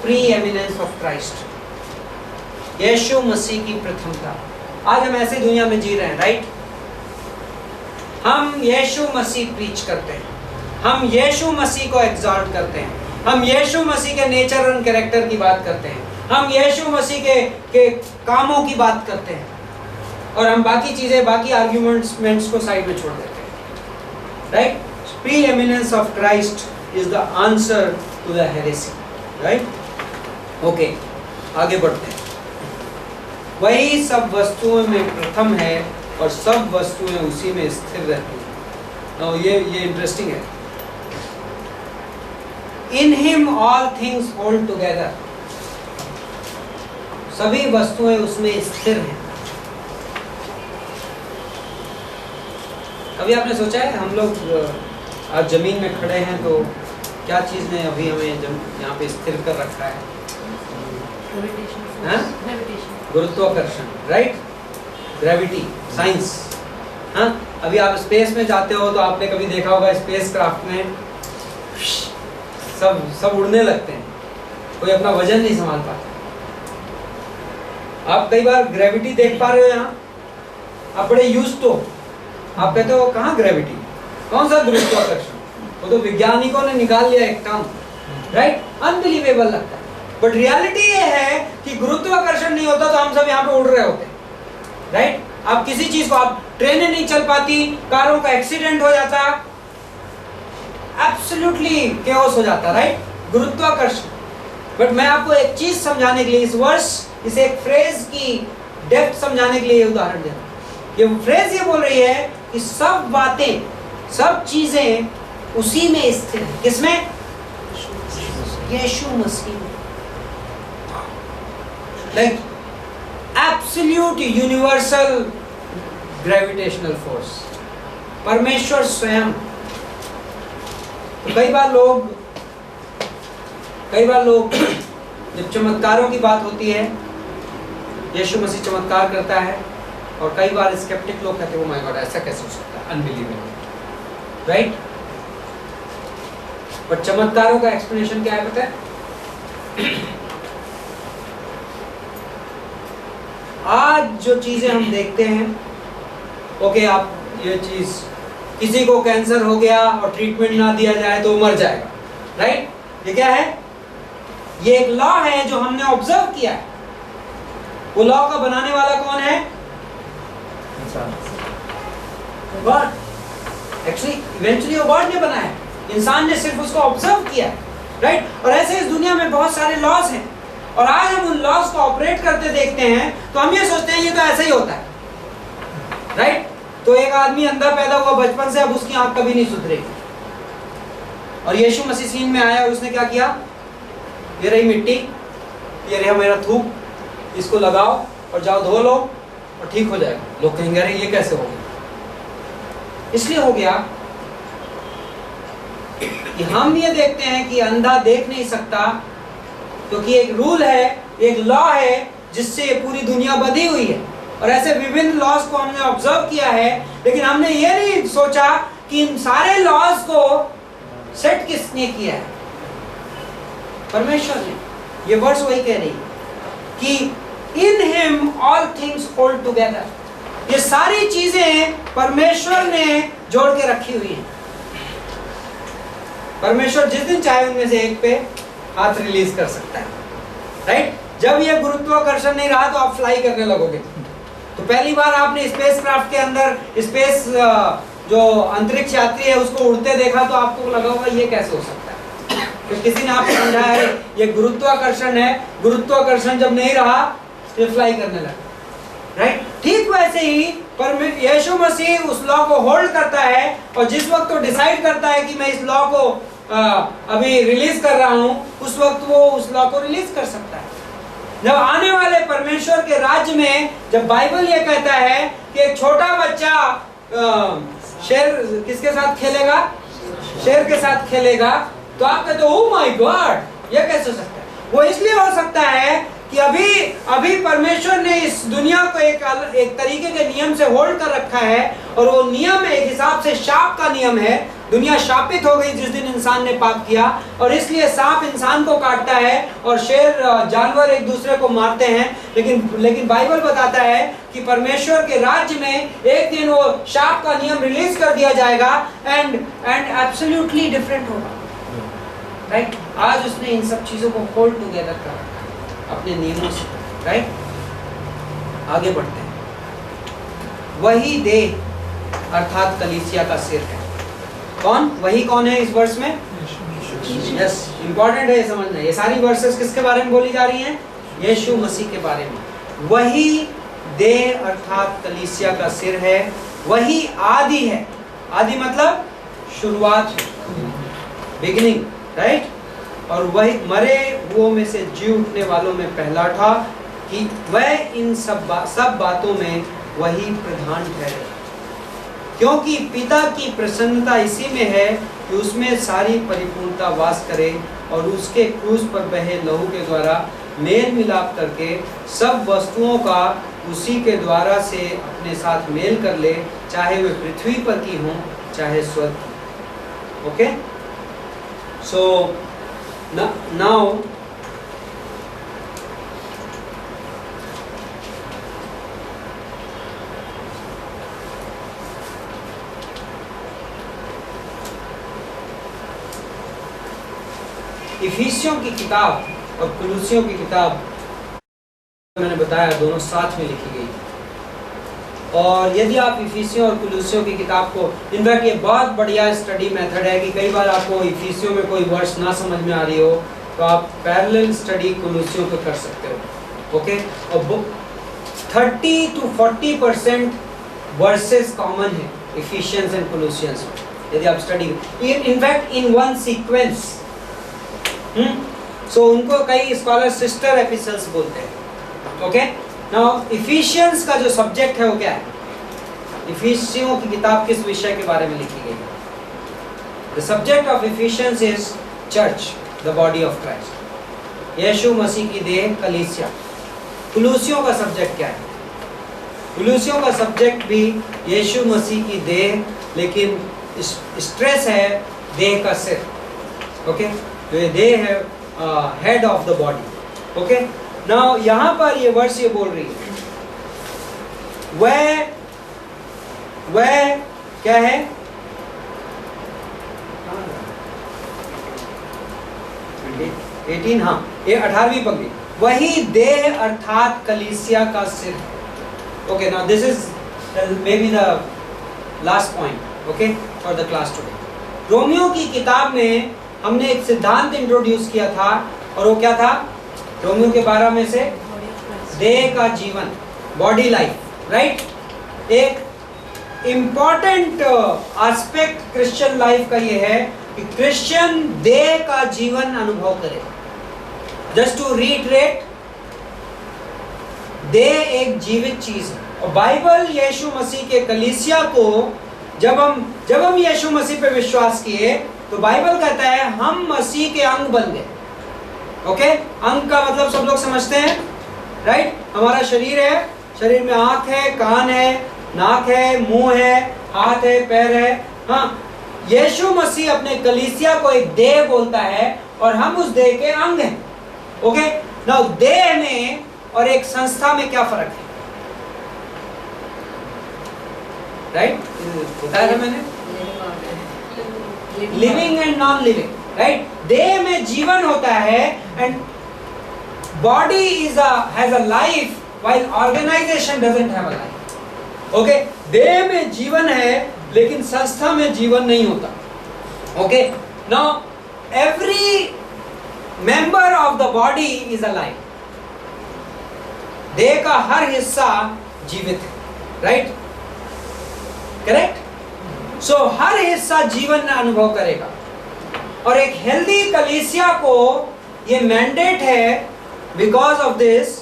S1: प्री एमिनेंस ऑफ क्राइस्ट, यीशु मसीह की प्रथमता। आज हम ऐसी दुनिया में जी रहे हैं, राइट? हम यीशु मसीह प्रीच करते हैं, हम यीशु मसीह को एग्जॉल्ट करते हैं, हम यीशु मसीह के नेचर और कैरेक्टर की बात करते हैं, हम यीशु मसीह के कामों की बात करते हैं, और हम बाकी चीजें, बाकी आर्ग्यूमेंट्स को साइड में छोड़ देते हैं, right? Preeminence of Christ is the answer to the heresy, right? Okay, आगे बढ़ते हैं। वही सब वस्तुओं में प्रथम है और सब वस्तुएं उसी में स्थिर रहती हैं। ये इंटरेस्टिंग है। In him all things hold together, सभी वस्तुएं उसमें स्थिर हैं। कभी आपने सोचा है हम लोग आज जमीन में खड़े हैं तो क्या चीज ने अभी हमें यहाँ पे स्थिर कर रखा है? गुरुत्वाकर्षण, राइट? ग्रेविटी, साइंस, हाँ, अभी आप स्पेस में जाते हो तो आपने कभी देखा होगा स्पेस क्राफ्ट में सब उड़ने लगते हैं, कोई अपना वजन नहीं संभाल पाता। आप कई बार ग्रेविटी देख पा रहे हो यहाँ, आप बड़े यूज्ड तो, आप कहते हो कहाँ ग्रेविटी, कौन सा गुरुत्वाकर्षण, वो तो वैज्ञानिकों ने निकाल लिया एक टर्म, राइट? अनबिलीवेबल लगता है, बट रियलिटी ये है कि गुरुत्वाकर्षण नहीं होता तो हम सब यहाँ पे उड़ रहे होते, राइट? आप किसी चीज को, आप ट्रेनें नहीं चल पाती, कारों का एक्सीडेंट हो जाता, एब्सोल्युटली केओस हो जाता, राइट? गुरुत्वाकर्षण। बट मैं आपको एक चीज समझाने के लिए इस वर्ष, इस एक फ्रेज की डेप्थ समझाने के लिए ये उदाहरण दे रहा हूं। ये फ्रेज ये बोल रही है कि सब बातें, सब चीजें उसी में स्थित है। किसमें? यीशु मसीह में। Like absolute universal gravitational force, परमेश्वर स्वयं। तो कई बार लोग जब चमत्कारों की बात होती है, यीशु मसीह चमत्कार करता है, और कई बार स्केप्टिक लोग कहते हैं, ओ माय गॉड, ऐसा कैसे हो सकता है, अनबिलीवेबल, राइट? पर चमत्कारों का एक्सप्लेनेशन क्या है पता है? आज जो चीजें हम देखते हैं, ओके, आप ये चीज, किसी को कैंसर हो गया और ट्रीटमेंट ना दिया जाए तो मर जाएगा, राइट? ये क्या है? ये एक लॉ है जो हमने ऑब्जर्व किया है। वो लॉ का बनाने वाला कौन है? गॉड। एक्चुअली इवेंचुअली वो गॉड ने बनाया, इंसान ने सिर्फ उसको ऑब्जर्व किया, राइट? और ऐसे इस दुनिया में बहुत सारे लॉज हैं, और आज हम उन लॉज को ऑपरेट करते देखते हैं तो हम ये सोचते हैं ये तो ऐसा ही होता है, राइट? तो एक आदमी अंधा पैदा हुआ बचपन से, अब उसकी आंख कभी नहीं सुधरेगी, और यीशु मसीह सीन में आया और उसने क्या किया? ये रही मिट्टी, ये रहा मेरा थूक, इसको लगाओ और जाओ धो लो और ठीक हो जाएगा। लोग कहेंगे अरे ये कैसे हो गया? इसलिए हो गया कि हम ये देखते हैं कि अंधा देख नहीं सकता, क्योंकि एक रूल है, एक लॉ है जिससे ये पूरी दुनिया बंधी हुई है। और ऐसे विभिन्न लॉज को हमने ऑब्जर्व किया है, लेकिन हमने ये नहीं सोचा कि इन सारे लॉज को सेट किसने किया है? परमेश्वर ने। ये वर्स वही कह रही है कि in him all things hold together. ये सारी चीजें परमेश्वर ने जोड़ के रखी हुई हैं। परमेश्वर जिस दिन चाहे उनमें से एक पे हाथ रिलीज कर सकता है, राइट? जब ये गुरुत्वाकर्षण नहीं रहा तो आप फ्लाई करने लगोगे। तो पहली बार आपने स्पेस क्राफ्ट के अंदर स्पेस जो अंतरिक्ष यात्री है उसको उड़ते देखा तो आपको लगा होगा ये कैसे हो सकता है, तो किसी ने आपको समझाया है ये गुरुत्वाकर्षण है, गुरुत्वाकर्षण जब नहीं रहा ये फ्लाई करने लगा, राइट? ठीक वैसे ही यीशु मसीह उस लॉ को होल्ड करता है, और जिस वक्त वो डिसाइड करता है कि मैं इस लॉ को अभी रिलीज कर रहा हूं, उस वक्त वो उस लॉ को रिलीज कर सकता है। जब आने वाले परमेश्वर के राज्य में, जब बाइबल ये कहता है कि एक छोटा बच्चा शेर किसके साथ खेलेगा? शेर के साथ खेलेगा, तो आप कहते हो ओह माय गॉड, ये कैसे हो सकता है? वो इसलिए हो सकता है कि अभी परमेश्वर ने इस दुनिया को एक तरीके के नियम से होल्ड कर रखा है, और वो नियम एक हिसाब से शाप का नियम है। दुनिया शापित हो गई जिस दिन इंसान ने पाप किया, और इसलिए सांप इंसान को काटता है और शेर जानवर एक दूसरे को मारते हैं। लेकिन बाइबल बताता है कि परमेश्वर के राज्य में एक दिन वो शाप का नियम रिलीज कर दिया जाएगा, एंड एब्सोल्युटली डिफरेंट होगा, राइट? आज उसने इन सब चीजों को होल्ड टुगेदर कर रखा अपने नियमों से, राइट? आगे बढ़ते हैं। वही देह अर्थात कलीसिया का सिर है। कौन? वही कौन है इस वर्ष में? यस, इंपॉर्टेंट है ये समझना। ये सारी वर्सेस किसके बारे में बोली जा रही हैं? यीशु मसीह के बारे में। वही देह अर्थात कलीसिया का सिर है, वही आदि है। आदि मतलब शुरुआत, बिगिनिंग, राइट? और वही मरे हुओं में से जी उठने वालों में पहला था, कि वह इन सब बातों में वही प्रधान ठहरे, क्योंकि पिता की प्रसन्नता इसी में है कि उसमें सारी परिपूर्णता वास करे, और उसके क्रूस पर बहे लहू के द्वारा मेल मिलाप करके सब वस्तुओं का उसी के द्वारा से अपने साथ मेल कर ले, चाहे वे पृथ्वी पर की हों चाहे स्वर्ग की। ओके, सो नाउ इफिसियों की किताब और कुलुसियों की किताब मैंने बताया दोनों साथ में लिखी गई। और यदि आप इफिसियों और कुलुसियों की किताब को, इनफैक्ट ये बहुत बढ़िया स्टडी मेथड है कि कई बार आपको इफिसियों में कोई वर्ड्स ना समझ में आ रही हो तो आप पैरेलल स्टडी कुलुसियों पे कर सकते हो। ओके, और बुक 30 to 40% वर्सेस कॉमन है इफिशियंस एंड कुलुसियंस में यदि आप study, in fact in one sequence. So उनको कई स्कॉलर सिस्टर एपिसल्स बोलते हैं। ओके, नाउ इफिशियंस का जो सब्जेक्ट है वो क्या है? इफिसियों की किताब किस विषय के बारे में लिखी गई है? The subject of Ephesians is church, the body of Christ, यीशु मसीह की देह कलीसिया। कुलुसियों का सब्जेक्ट क्या है? कुलुसियों का सब्जेक्ट भी यीशु मसीह की देह, लेकिन स्ट्रेस है देह का सिर। ओके, तो ये देह है, head of the body. Okay, now यहां पर ये वर्ष ये बोल रही है, वह क्या है? हाँ, ये 18वीं पंक्ति, वही देह अर्थात कलीसिया का सिर। Okay, now this is may be the last point okay for the class today. Romeo की किताब में हमने एक सिद्धांत इंट्रोड्यूस किया था और वो क्या था? रोमियो के 12 में से देह का जीवन, बॉडी लाइफ, राइट? एक इंपॉर्टेंट एस्पेक्ट क्रिश्चियन लाइफ का ये है कि क्रिश्चियन देह का जीवन अनुभव करे। जस्ट टू रीइटरेट, देह एक जीवित चीज है और बाइबल यीशु मसीह के कलीसिया को जब हम यीशु मसीह पे विश्वास किए तो बाइबल कहता है हम मसीह के अंग बन गए। ओके, अंग का मतलब सब लोग समझते हैं, राइट? हमारा शरीर है, शरीर में आंख है, कान है, नाक है, मुंह है, हाथ है, पैर है। हाँ, यीशु मसीह अपने कलीसिया को एक देह बोलता है और हम उस देह के अंग हैं। ओके, नाउ देह में और एक संस्था में क्या फर्क है? राइट, बताया था मैंने, living and non living, right? देह में जीवन होता है and body has a life while organisation doesn't have a life. Okay, देह में जीवन है लेकिन संस्था में जीवन नहीं होता। Okay, now every member of the body is alive. देह का हर हिस्सा जीवित है, राइट? करेक्ट? सो हर हिस्सा जीवन अनुभव करेगा और एक हेल्दी कलीसिया को ये मैंडेट है बिकॉज ऑफ दिस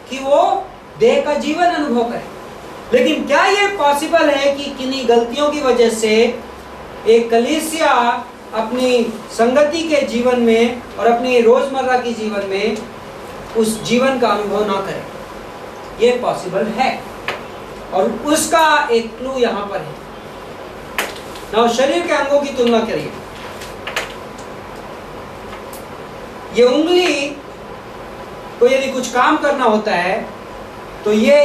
S1: कि वो देह का जीवन अनुभव करे। लेकिन क्या ये पॉसिबल है कि किन्हीं गलतियों की वजह से एक कलीसिया अपनी संगति के जीवन में और अपनी रोजमर्रा की जीवन में उस जीवन का अनुभव ना करे? ये पॉसिबल है और उसका एक क्लू यहां पर है। नाउ शरीर के अंगों की तुलना करिए। ये उंगली को यदि कुछ काम करना होता है तो ये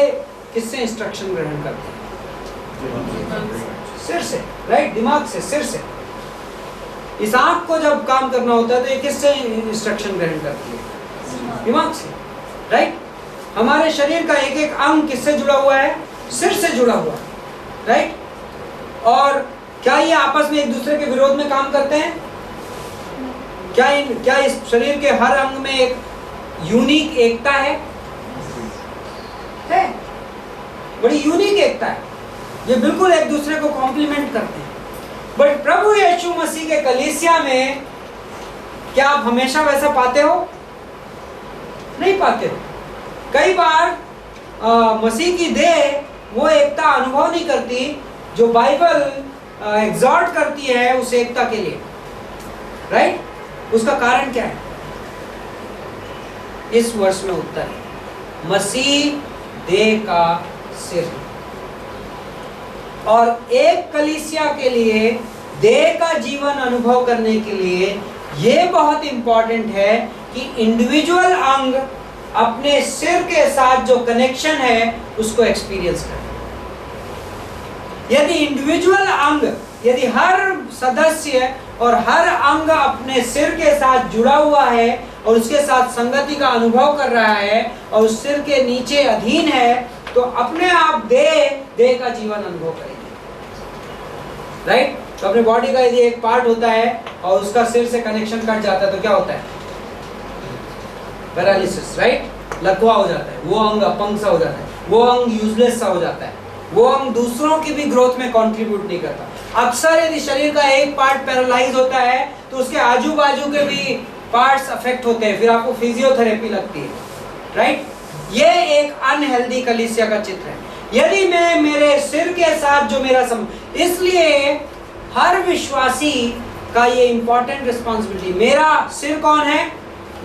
S1: किससे इंस्ट्रक्शन ग्रहण करती है? सिर से, राइट? दिमाग से, सिर से। इस आंख को जब काम करना होता है तो ये किससे इंस्ट्रक्शन ग्रहण करती है? दिमाग से, राइट? हमारे शरीर का एक एक अंग किससे जुड़ा हुआ है? सिर से जुड़ा हुआ है, राइट? और क्या ये आपस में एक दूसरे के विरोध में काम करते हैं? क्या इस शरीर के हर अंग में एक यूनिक एकता है? बड़ी यूनिक एकता है। ये बिल्कुल एक दूसरे को कॉम्प्लीमेंट करते हैं। बट प्रभु यीशु मसीह के कलीसिया में क्या आप हमेशा वैसा पाते हो? नहीं पाते हो। कई बार मसीह की देह वो एकता अनुभव नहीं करती जो बाइबल एग्जॉर्ट करती है उस एकता के लिए, राइट? उसका कारण क्या है? इस वर्ष में उत्तर है, मसीह देह का सिर। और एक कलीसिया के लिए देह का जीवन अनुभव करने के लिए यह बहुत इंपॉर्टेंट है कि इंडिविजुअल अंग अपने सिर के साथ जो कनेक्शन है उसको एक्सपीरियंस करें। यदि इंडिविजुअल अंग, यदि हर सदस्य और हर अंग अपने सिर के साथ जुड़ा हुआ है और उसके साथ संगति का अनुभव कर रहा है और उस सिर के नीचे अधीन है, तो अपने आप देह का जीवन अनुभव करेंगे। राइट? तो अपने बॉडी का यदि एक पार्ट होता है और उसका सिर से कनेक्शन कट जाता है तो क्या होता है? पैरालिसिस। राइट? लकवा हो जाता है, वो अंग अपंग सा हो जाता है, वो अंग यूजलेस सा हो जाता है, वो अंग दूसरों की भी ग्रोथ में कंट्रीब्यूट नहीं करता। अक्सर यदि शरीर का एक पार्ट पैरालाइज होता है तो उसके आजू बाजू के भी पार्ट्स अफेक्ट होते हैं, फिर आपको फिजियोथेरेपी लगती है। राइट? ये एक अनहेल्दी कलीसिया का चित्र है। यदि मैं मेरे सिर के साथ जो मेरा इसलिए हर विश्वासी का ये इंपॉर्टेंट रिस्पॉन्सिबिलिटी, मेरा सिर कौन है?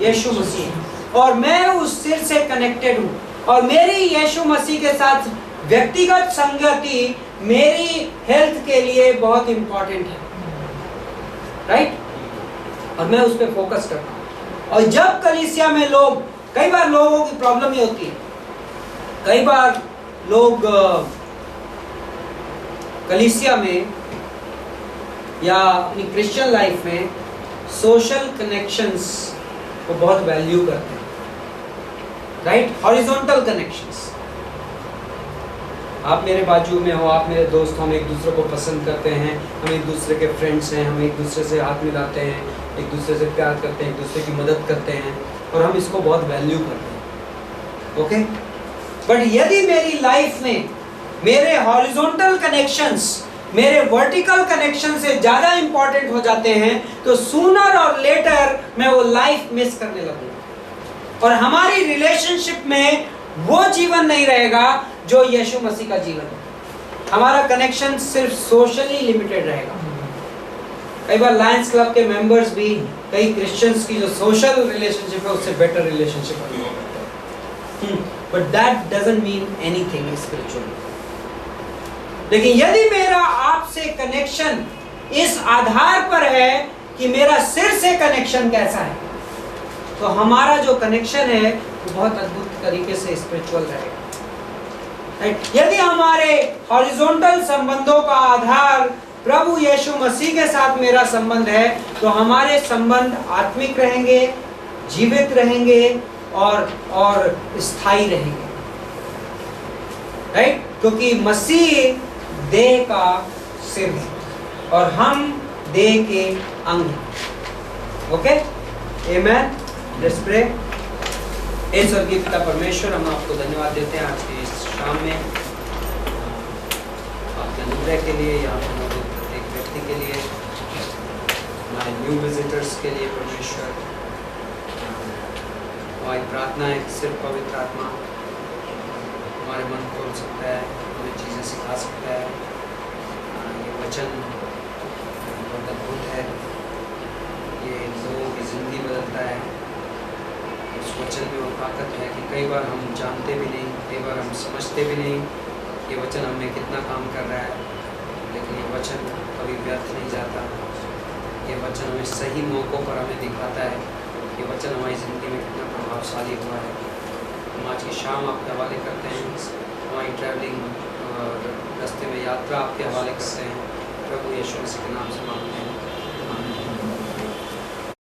S1: यीशु मसीह, और मैं उस सिर से कनेक्टेड हूँ और मेरी यीशु मसीह के साथ व्यक्तिगत संगति मेरी हेल्थ के लिए बहुत इंपॉर्टेंट है। राइट? और मैं उस पर फोकस करता हूँ। और जब कलीसिया में लोग, कई बार लोगों की प्रॉब्लम ये होती है, कई बार लोग कलीसिया में या अपनी क्रिश्चियन लाइफ में सोशल कनेक्शंस को बहुत वैल्यू करते हैं। राइट? Horizontal connections. आप मेरे बाजू में हो, आप मेरे दोस्त हो, हम एक दूसरे को पसंद करते हैं, हम एक दूसरे के फ्रेंड्स हैं, हम एक दूसरे से हाथ मिलाते हैं, एक दूसरे से प्यार करते हैं, एक दूसरे की मदद करते हैं और हम इसको बहुत वैल्यू करते हैं। ओके? बट यदि मेरी लाइफ में मेरे हॉरिजॉन्टल कनेक्शंस मेरे वर्टिकल कनेक्शन से ज़्यादा इंपॉर्टेंट हो जाते हैं तो सूनर और लेटर मैं वो लाइफ मिस करने लगूंगा और हमारी रिलेशनशिप में वो जीवन नहीं रहेगा जो यीशु मसीह का जीवन है। हमारा कनेक्शन सिर्फ सोशली लिमिटेड रहेगा। कई बार लायंस क्लब के मेंबर्स भी कई क्रिश्चियंस की जो सोशल रिलेशनशिप है उससे बेटर रिलेशनशिप अनुभव करते हैं, but that doesn't mean anything spiritually. लेकिन यदि मेरा आपसे कनेक्शन इस आधार पर है कि मेरा सिर से कनेक्शन कैसा है, तो हमारा जो कनेक्शन है वो बहुत अद्भुत तरीके से स्पिरिचुअल रहेगा। यदि हमारे हॉरिजॉन्टल संबंधों का आधार प्रभु यीशु मसीह के साथ मेरा संबंध है तो हमारे संबंध आत्मिक रहेंगे, जीवित रहेंगे और स्थायी रहेंगे। राइट? क्योंकि मसीह देह का सिर है और हम देह के अंग हैं। ओके? आमेन। Let's pray. हे स्वर्गीय पिता परमेश्वर, हम आपको धन्यवाद देते हैं आज की इस शाम में आपके अनुग्रह के लिए, यहाँ पर मौजूद प्रत्येक व्यक्ति के लिए, हमारे न्यू विजिटर्स के लिए। परमेश्वर, हमारी प्रार्थना है कि सिर्फ पवित्र आत्मा हमारे मन खोल सकता है, हमें चीज़ें सिखा सकता है। ये वचन बहुत अद्भुत है, ये लोगों की ज़िंदगी बदलता है। उस वचन में वो ताकत है कि कई बार हम जानते भी नहीं, कई बार हम समझते भी नहीं ये वचन हमें कितना काम कर रहा है, लेकिन ये वचन कभी व्यर्थ नहीं जाता। ये वचन हमें सही मौक़ों पर हमें दिखाता है, ये वचन हमारी ज़िंदगी में कितना प्रभावशाली हुआ है। हम आज की शाम आपके हवाले करते हैं, हमारी ट्रैवलिंग रास्ते में यात्रा आपके हवाले करते हैं। प्रभु यीशु मसीह के नाम से मांगते हैं।